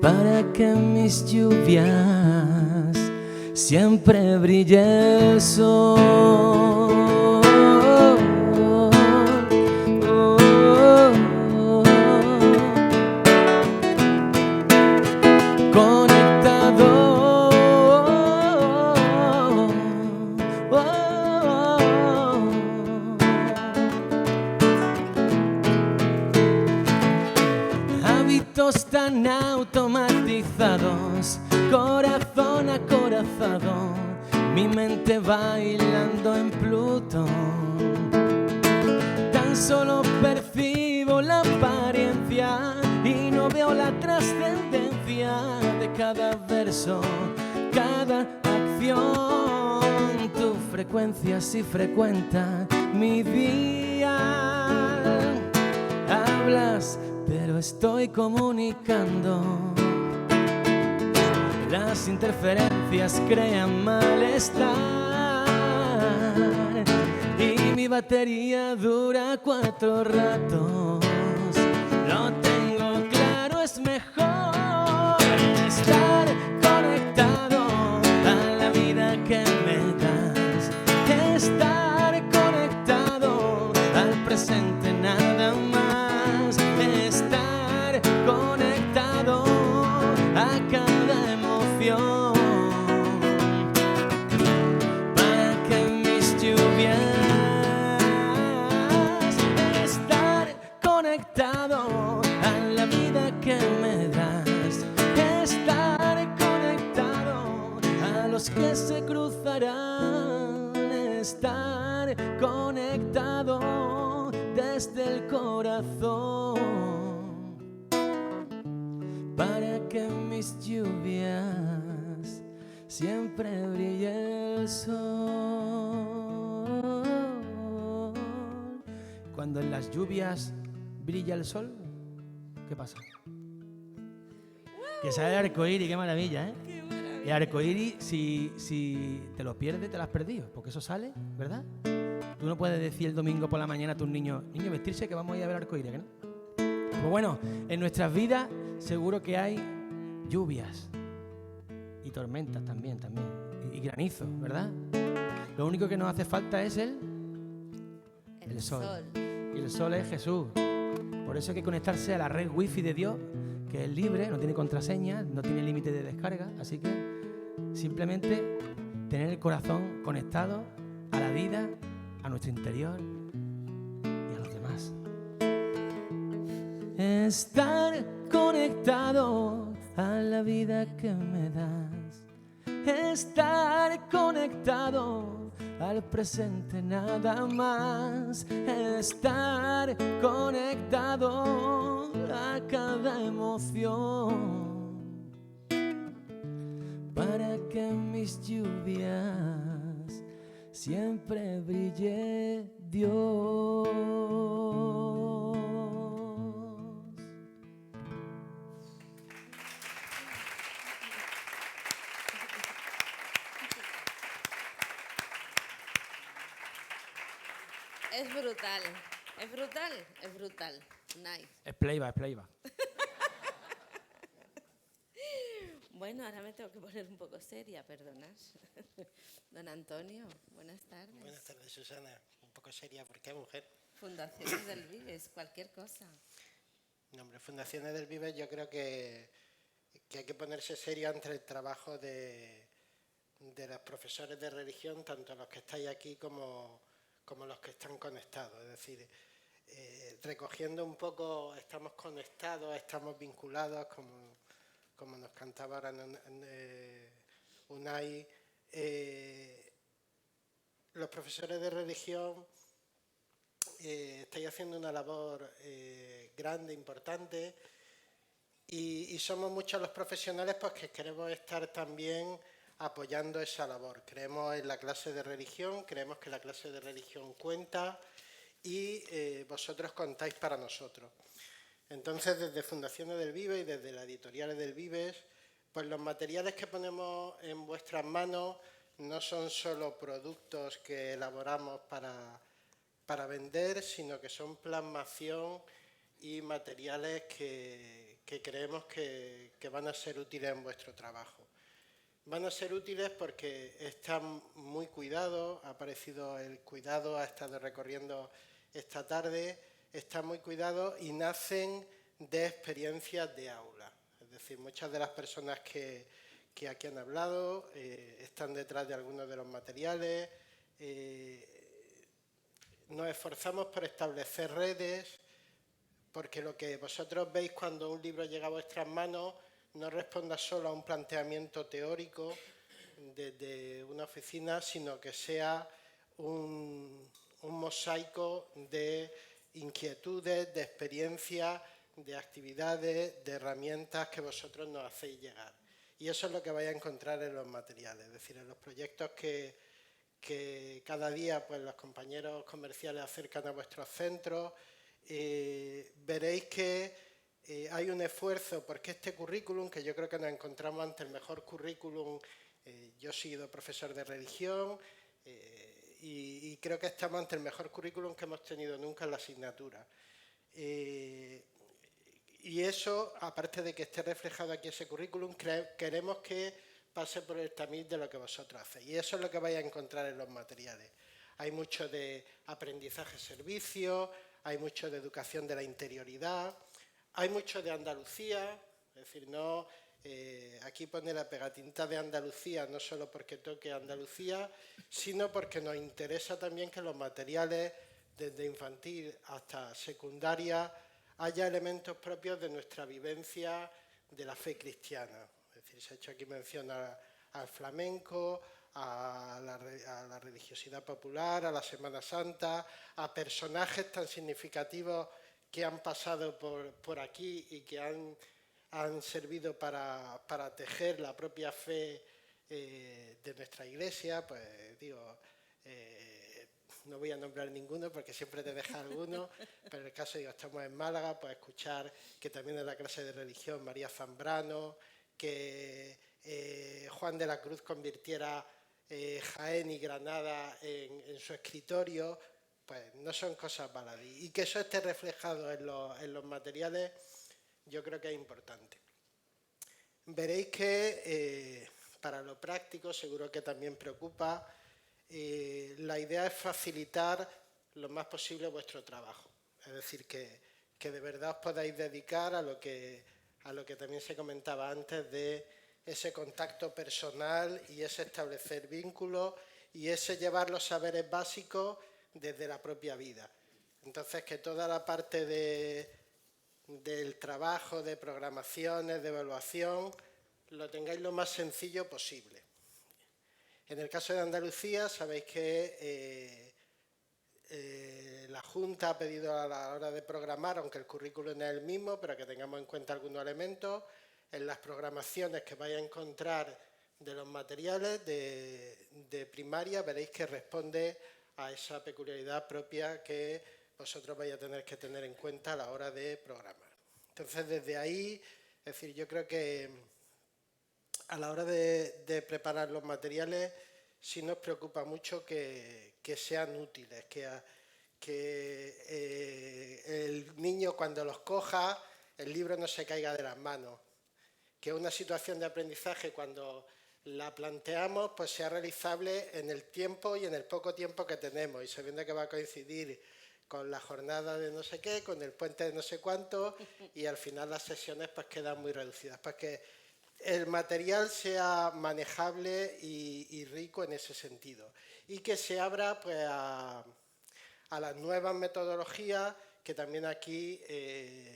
A: para que en mis lluvias siempre brille el sol. Hábitos tan automatizados, corazón acorazado, mi mente bailando en Plutón. Tan solo percibo la apariencia y no veo la trascendencia. cada verso, cada acción. Tu frecuencia sí frecuenta mi día. Hablas, pero estoy comunicando. Las interferencias crean malestar y mi batería dura 4 ratos. Lo tengo claro, es mejor estar conectado a la vida que me das, estar conectado al presente nada más, estar conectado a cada emoción, para que mis lluvias, estar conectado a la vida que me das, estar conectado a los que se cruzarán, estar conectado desde el corazón, para que en mis lluvias siempre brille el sol. Cuando en las lluvias brilla el sol, ¿qué pasa? Que sale el arcoíris, qué maravilla, ¿eh?
D: ¡Qué maravilla!
A: Y arcoíris, si te lo pierdes, te lo has perdido, porque eso sale, ¿verdad? Tú no puedes decir el domingo por la mañana a tus niños, vestirse que vamos a ir a ver arcoíris, ¿no? Pues bueno, en nuestras vidas seguro que hay lluvias y tormentas también, y granizo, ¿verdad? Lo único que nos hace falta es el sol. Y el sol es Jesús. Por eso hay que conectarse a la red wifi de Dios, que es libre, no tiene contraseña, no tiene límite de descarga, así que simplemente tener el corazón conectado a la vida, a nuestro interior y a los demás. Estar conectado a la vida que me das, estar conectado al presente nada más, estar conectado a cada emoción, para que en mis lluvias siempre brille Dios.
B: Es brutal, es brutal, es brutal. Nice.
A: Es playback.
B: Bueno, ahora me tengo que poner un poco seria, perdonad. Don Antonio, buenas tardes.
H: Buenas tardes, Susana. Un poco seria, ¿por qué, mujer?
B: Fundaciones del Vives, cualquier cosa.
H: No, hombre, Fundaciones del Vives, yo creo que hay que ponerse serio ante el trabajo de los profesores de religión, tanto los que estáis aquí como los que están conectados. Es decir, recogiendo un poco, estamos conectados, estamos vinculados, como nos cantaba ahora Unai. Los profesores de religión estáis haciendo una labor grande, importante, y somos muchos los profesionales pues, que queremos estar también apoyando esa labor. Creemos en la clase de religión, creemos que la clase de religión cuenta y vosotros contáis para nosotros. Entonces, desde Fundaciones del Vives y desde las editoriales del Vives, pues los materiales que ponemos en vuestras manos no son solo productos que elaboramos para vender, sino que son plasmación y materiales que creemos que van a ser útiles en vuestro trabajo. Van a ser útiles porque están muy cuidados, ha aparecido el cuidado, ha estado recorriendo esta tarde, están muy cuidados y nacen de experiencias de aula. Es decir, muchas de las personas que aquí han hablado están detrás de algunos de los materiales. Nos esforzamos por establecer redes, porque lo que vosotros veis cuando un libro llega a vuestras manos no responda solo a un planteamiento teórico desde una oficina, sino que sea un mosaico de inquietudes, de experiencias, de actividades, de herramientas que vosotros nos hacéis llegar. Y eso es lo que vais a encontrar en los materiales, es decir, en los proyectos que cada día pues, los compañeros comerciales acercan a vuestros centros. Veréis que hay un esfuerzo porque este currículum, que yo creo que nos encontramos ante el mejor currículum, yo he sido profesor de religión y creo que estamos ante el mejor currículum que hemos tenido nunca en la asignatura. Y eso, aparte de que esté reflejado aquí ese currículum, queremos que pase por el tamiz de lo que vosotros hacéis. Y eso es lo que vais a encontrar en los materiales. Hay mucho de aprendizaje-servicio, hay mucho de educación de la interioridad, hay mucho de Andalucía, es decir, no, aquí pone la pegatinta de Andalucía no solo porque toque Andalucía, sino porque nos interesa también que los materiales, desde infantil hasta secundaria, haya elementos propios de nuestra vivencia de la fe cristiana. Es decir, se ha hecho aquí mención al flamenco, a la religiosidad popular, a la Semana Santa, a personajes tan significativos que han pasado por aquí y que han servido para tejer la propia fe de nuestra Iglesia. Pues digo, no voy a nombrar ninguno porque siempre te deja alguno, pero en el caso, digo, estamos en Málaga, pues escuchar que también en la clase de religión María Zambrano, que Juan de la Cruz convirtiera Jaén y Granada en su escritorio, pues no son cosas baladí. Y que eso esté reflejado en los materiales, yo creo que es importante. Veréis que para lo práctico, seguro que también preocupa, la idea es facilitar lo más posible vuestro trabajo. Es decir, que de verdad os podáis dedicar a lo que también se comentaba antes de ese contacto personal y ese establecer vínculos y ese llevar los saberes básicos desde la propia vida. Entonces, que toda la parte del trabajo, de programaciones, de evaluación, lo tengáis lo más sencillo posible. En el caso de Andalucía, sabéis que la Junta ha pedido a la hora de programar, aunque el currículum es el mismo, pero que tengamos en cuenta algunos elementos, en las programaciones que vais a encontrar de los materiales de primaria, veréis que responde a esa peculiaridad propia que vosotros vais a tener que tener en cuenta a la hora de programar. Entonces, desde ahí, es decir, yo creo que a la hora de preparar los materiales, sí nos preocupa mucho que sean útiles, que el niño cuando los coja, el libro no se caiga de las manos, que una situación de aprendizaje cuando la planteamos pues sea realizable en el tiempo y en el poco tiempo que tenemos y sabiendo que va a coincidir con la jornada de no sé qué, con el puente de no sé cuánto y al final las sesiones pues quedan muy reducidas, pues que el material sea manejable y rico en ese sentido y que se abra pues a las nuevas metodologías que también aquí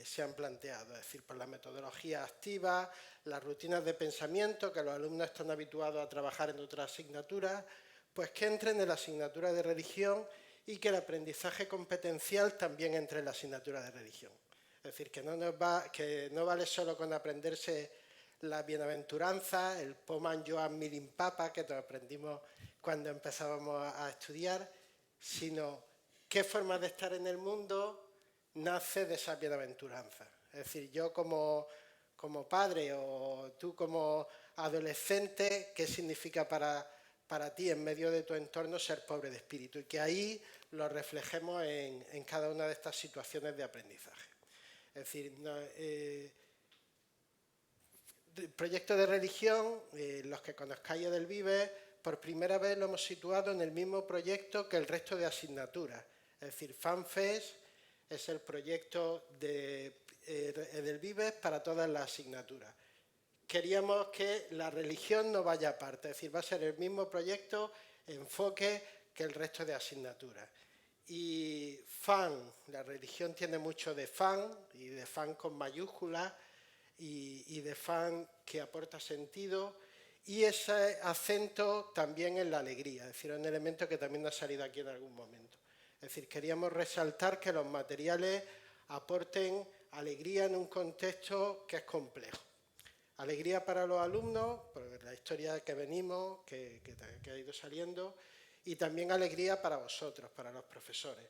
H: se han planteado, es decir, por la metodología activa, las rutinas de pensamiento que los alumnos están habituados a trabajar en otras asignaturas, pues que entren en la asignatura de religión y que el aprendizaje competencial también entre en la asignatura de religión. Es decir, que no vale solo con aprenderse la bienaventuranza, el Poman Joan Mirin Papa, que nos aprendimos cuando empezábamos a estudiar, sino qué forma de estar en el mundo nace de esa bienaventuranza. Es decir, yo como padre o tú como adolescente, ¿qué significa para ti en medio de tu entorno ser pobre de espíritu? Y que ahí lo reflejemos en cada una de estas situaciones de aprendizaje. Es decir, proyecto de religión, los que conozcáis Edelvives, por primera vez lo hemos situado en el mismo proyecto que el resto de asignaturas. Es decir, FanFest es el proyecto de Edelvives para todas las asignaturas. Queríamos que la religión no vaya aparte, es decir, va a ser el mismo proyecto, enfoque que el resto de asignaturas. Y FAN, la religión tiene mucho de FAN, y de FAN con mayúsculas, y de FAN que aporta sentido, y ese acento también en la alegría, es decir, un elemento que también nos ha salido aquí en algún momento. Es decir, queríamos resaltar que los materiales aporten alegría en un contexto que es complejo. Alegría para los alumnos, por la historia que venimos, que ha ido saliendo, y también alegría para vosotros, para los profesores.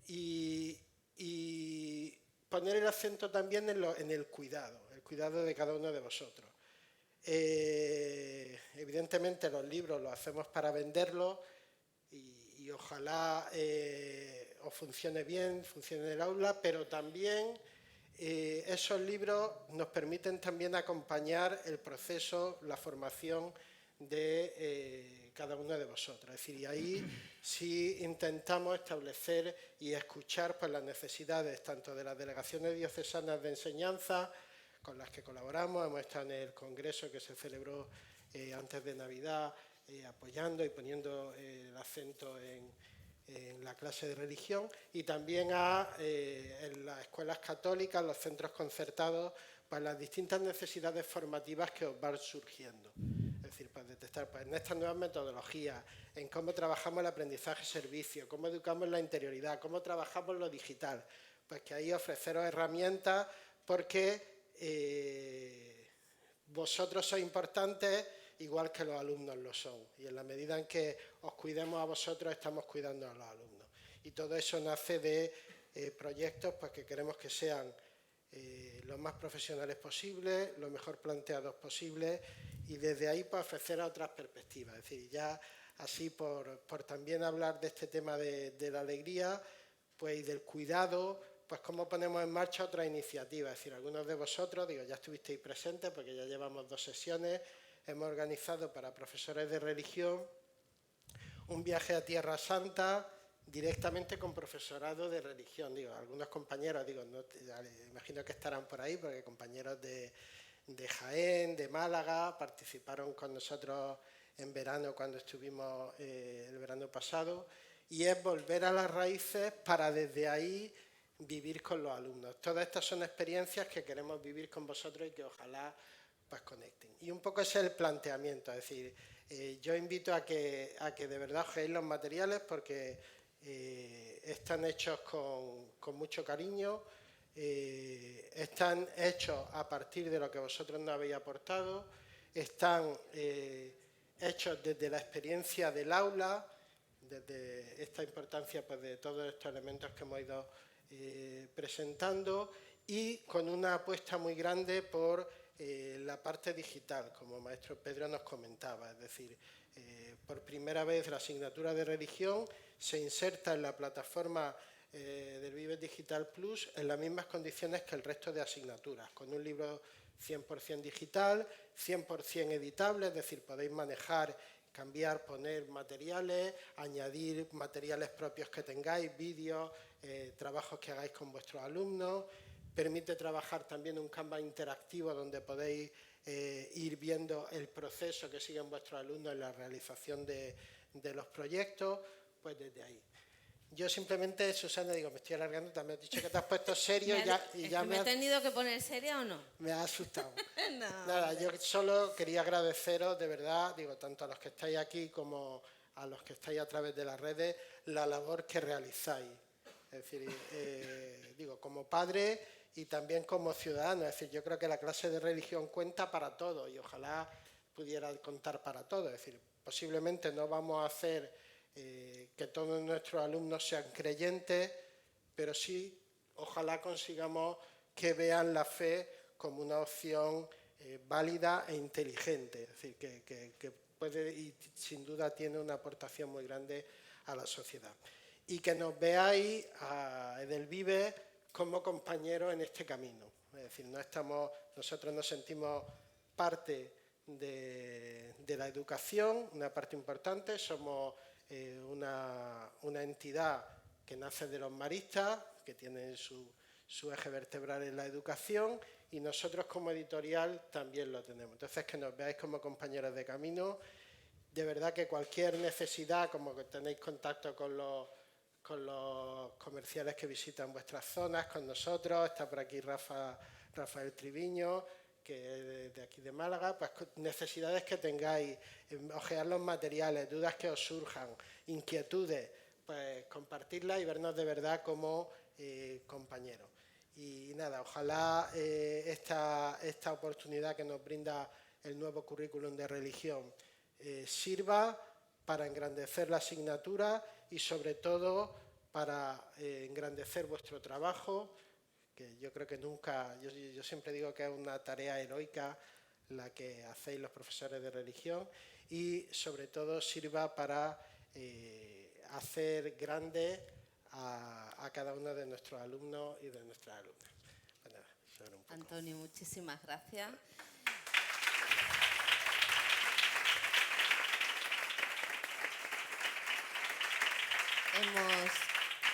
H: Y poner el acento también en el cuidado de cada uno de vosotros. Evidentemente los libros los hacemos para venderlos y ojalá os funcione bien, funcione en el aula, pero también esos libros nos permiten también acompañar el proceso, la formación de cada uno de vosotros. Es decir, y ahí sí intentamos establecer y escuchar pues, las necesidades tanto de las delegaciones diocesanas de enseñanza, con las que colaboramos. Hemos estado en el congreso que se celebró antes de Navidad, apoyando y poniendo el acento en la clase de religión, y también en las escuelas católicas, los centros concertados, para las distintas necesidades formativas que os van surgiendo. Es decir, para detectar en estas nuevas metodologías, en cómo trabajamos el aprendizaje-servicio, cómo educamos la interioridad, cómo trabajamos lo digital, pues que ahí ofreceros herramientas porque vosotros sois importantes igual que los alumnos lo son, y en la medida en que os cuidemos a vosotros estamos cuidando a los alumnos, y todo eso nace de proyectos pues, que queremos que sean lo más profesionales posibles, lo mejor planteados posibles, y desde ahí pues, ofrecer otras perspectivas. Es decir, ya así por también hablar de este tema de la alegría pues, y del cuidado, pues cómo ponemos en marcha otra iniciativa. Es decir, algunos de vosotros, digo, ya estuvisteis presentes porque ya llevamos 2 sesiones, hemos organizado para profesores de religión un viaje a Tierra Santa directamente con profesorado de religión. Digo, algunos compañeros, digo, no, imagino que estarán por ahí, porque compañeros de Jaén, de Málaga, participaron con nosotros en verano cuando estuvimos el verano pasado, y es volver a las raíces para desde ahí vivir con los alumnos. Todas estas son experiencias que queremos vivir con vosotros y que ojalá pues conecten. Y un poco ese es el planteamiento, es decir, yo invito a que de verdad ojeéis los materiales porque están hechos con mucho cariño, están hechos a partir de lo que vosotros nos habéis aportado, están hechos desde la experiencia del aula, desde esta importancia pues, de todos estos elementos que hemos ido presentando, y con una apuesta muy grande por la parte digital, como maestro Pedro nos comentaba. Es decir, por primera vez la asignatura de religión se inserta en la plataforma del Vives Digital Plus en las mismas condiciones que el resto de asignaturas, con un libro 100% digital, 100% editable, es decir, podéis manejar, cambiar, poner materiales, añadir materiales propios que tengáis, vídeos, trabajos que hagáis con vuestros alumnos. Permite trabajar también un Canvas interactivo donde podéis ir viendo el proceso que siguen vuestros alumnos en la realización de los proyectos, pues desde ahí. Yo simplemente, Susana, digo, me estoy alargando, también he dicho que te has puesto serio
B: ¿Me he tenido que poner seria o no?
H: Me ha asustado.
B: No,
H: nada, yo solo quería agradeceros de verdad, digo, tanto a los que estáis aquí como a los que estáis a través de las redes, la labor que realizáis. Es decir, digo, como padre y también como ciudadano. Es decir, yo creo que la clase de religión cuenta para todo y ojalá pudiera contar para todo. Es decir, posiblemente no vamos a hacer que todos nuestros alumnos sean creyentes, pero sí, ojalá consigamos que vean la fe como una opción válida e inteligente. Es decir, que puede y sin duda tiene una aportación muy grande a la sociedad. Y que nos veáis a Edelvives como compañeros en este camino. Es decir, nosotros nos sentimos parte de la educación, una parte importante, somos una entidad que nace de los maristas, que tienen su eje vertebral en la educación, y nosotros como editorial también lo tenemos. Entonces, que nos veáis como compañeros de camino. De verdad que cualquier necesidad, como que tenéis contacto con los comerciales que visitan vuestras zonas, con nosotros, está por aquí Rafael Triviño, que es de aquí de Málaga, pues necesidades que tengáis, ojear los materiales, dudas que os surjan, inquietudes, pues compartirlas y vernos de verdad como compañeros. Y nada, ojalá esta oportunidad que nos brinda el nuevo currículum de religión sirva para engrandecer la asignatura y sobre todo para engrandecer vuestro trabajo, que yo creo que nunca, yo siempre digo que es una tarea heroica la que hacéis los profesores de religión, y sobre todo sirva para hacer grande a cada uno de nuestros alumnos y de nuestras alumnas. Bueno, eso era un poco.
B: Antonio, muchísimas gracias.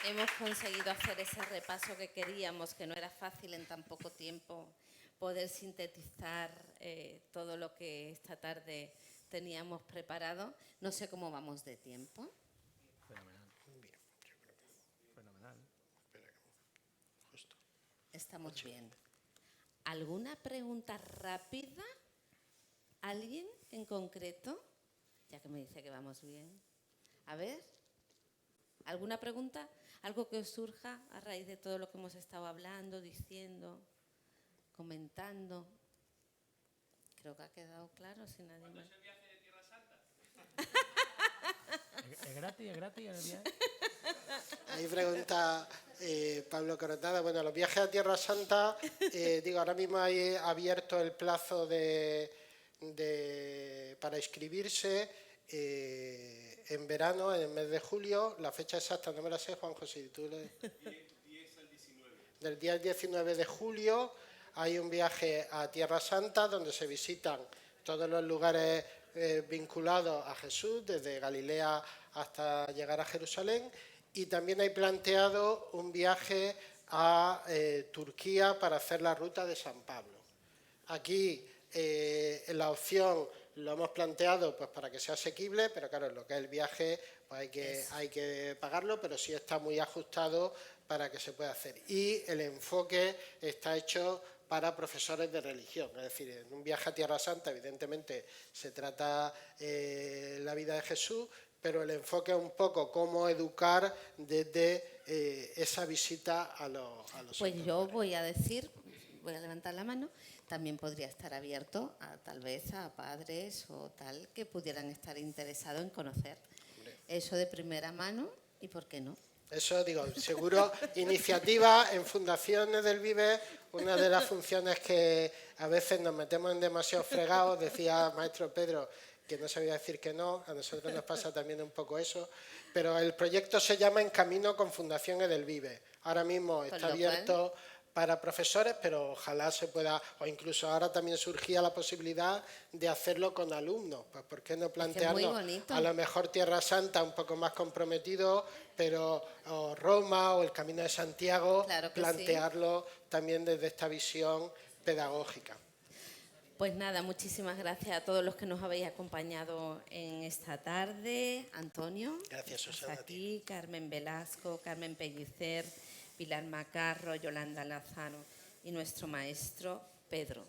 B: Hemos conseguido hacer ese repaso que queríamos, que no era fácil en tan poco tiempo poder sintetizar todo lo que esta tarde teníamos preparado. No sé cómo vamos de tiempo.
A: Fenomenal. Fenomenal.
B: Estamos bien. ¿Alguna pregunta rápida? ¿Alguien en concreto? Ya que me dice que vamos bien. A ver, ¿alguna pregunta? ¿Algo que os surja a raíz de todo lo que hemos estado hablando, diciendo, comentando? Creo que ha quedado claro, si nadie más.
A: ¿Cuándo es el viaje de Tierra Santa? ¿Es gratis el viaje?
H: Ahí pregunta Pablo Coronada. Bueno, los viajes a Tierra Santa, ahora mismo hay abierto el plazo para inscribirse en verano, en el mes de julio. La fecha exacta no me la sé, Juan José. ¿Tú le... 10 al 19. Del día al 19 de julio hay un viaje a Tierra Santa donde se visitan todos los lugares vinculados a Jesús, desde Galilea hasta llegar a Jerusalén, y también hay planteado un viaje a Turquía para hacer la ruta de San Pablo. Aquí la opción lo hemos planteado pues para que sea asequible, pero claro, lo que es el viaje pues hay que pagarlo, pero sí está muy ajustado para que se pueda hacer. Y el enfoque está hecho para profesores de religión, es decir, en un viaje a Tierra Santa evidentemente se trata la vida de Jesús, pero el enfoque es un poco cómo educar desde esa visita a los
B: Pues yo voy a levantar la mano, también podría estar abierto tal vez a padres o tal que pudieran estar interesados en conocer eso de primera mano, y por qué no.
H: Eso digo, seguro, iniciativa en fundaciones del Vive, una de las funciones que a veces nos metemos en demasiados fregados, decía maestro Pedro, que no sabía decir que no, a nosotros nos pasa también un poco eso, pero el proyecto se llama En Camino con Fundaciones del Vive. Ahora mismo está abierto para profesores, pero ojalá se pueda, o incluso ahora también surgía la posibilidad de hacerlo con alumnos. Pues ¿por qué no plantearnos a lo mejor Tierra Santa un poco más comprometido, pero o Roma o el Camino de Santiago,
B: claro
H: plantearlo también desde esta visión pedagógica?
B: Pues nada, muchísimas gracias a todos los que nos habéis acompañado en esta tarde. Antonio,
H: gracias, Susana,
B: aquí, Carmen Velasco, Carmen Pellicer, Pilar Macarro, Yolanda Lázaro y nuestro maestro Pedro.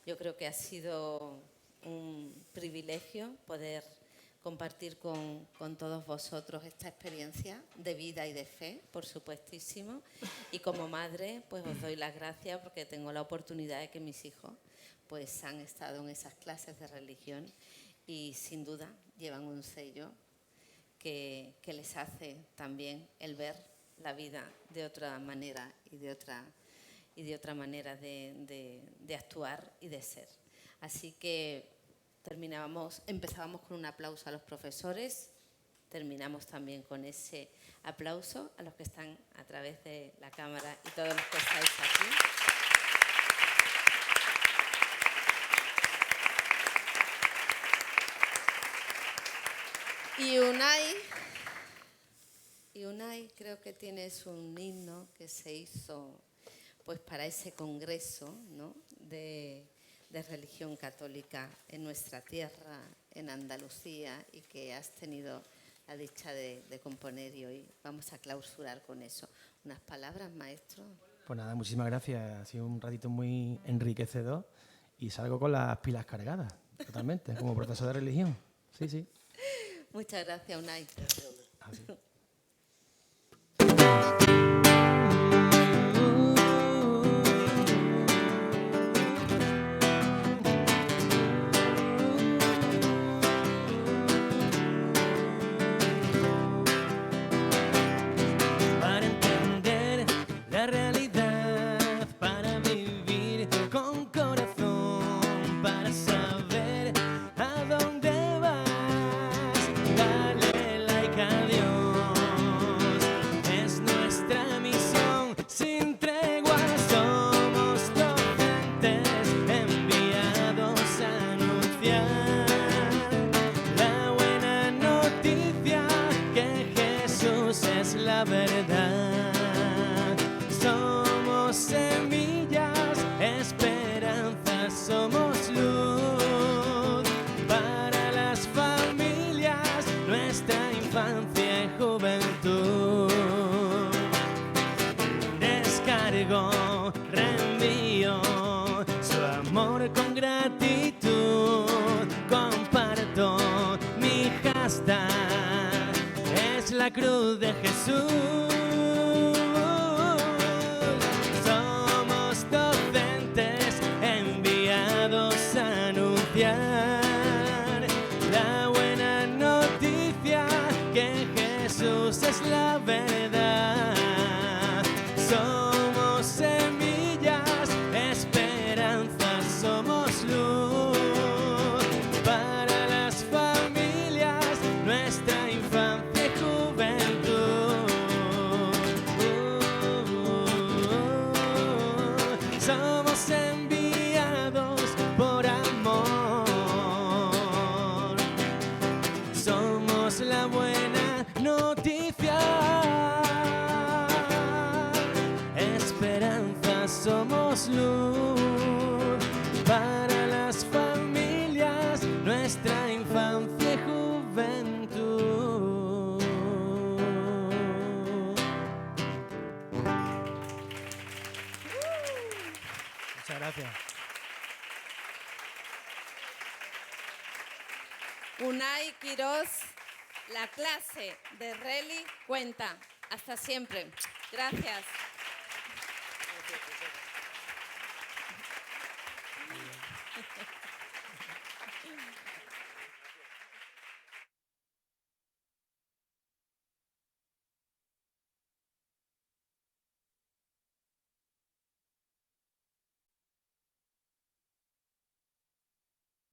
B: Yo creo que ha sido un privilegio poder compartir con todos vosotros esta experiencia de vida y de fe, por supuestísimo. Y como madre, pues os doy las gracias porque tengo la oportunidad de que mis hijos pues han estado en esas clases de religión y sin duda llevan un sello que les hace también el ver la vida de otra manera y de otra manera de actuar y de ser. Así que empezábamos con un aplauso a los profesores, terminamos también con ese aplauso a los que están a través de la cámara y todos los que estáis aquí. Y Unai, creo que tienes un himno que se hizo pues para ese congreso, ¿no?, de religión católica en nuestra tierra, en Andalucía, y que has tenido la dicha de componer, y hoy vamos a clausurar con eso. ¿Unas palabras, maestro?
A: Pues nada, muchísimas gracias. Ha sido un ratito muy enriquecedor y salgo con las pilas cargadas, totalmente, como profesor de religión. Sí, sí.
B: Muchas gracias, Unai.
A: Gracias. la verdad. Somos semillas, esperanza, somos luz para las familias, nuestra infancia y juventud. Descargo, reenvío su amor con gratitud, comparto mi hashtag, es la cruz de Jesús. Somos docentes enviados a anunciar la buena noticia que Jesús es la verdad. Somos semillas, esperanza, somos luz para las familias, nuestra infancia y juventud. Somos enviados por amor. Somos la buena noticia. Esperanza, somos luz para las familias, nuestra infancia y juventud. Muchas gracias.
B: Unai Quirós, la clase de Reli cuenta. Hasta siempre. Gracias.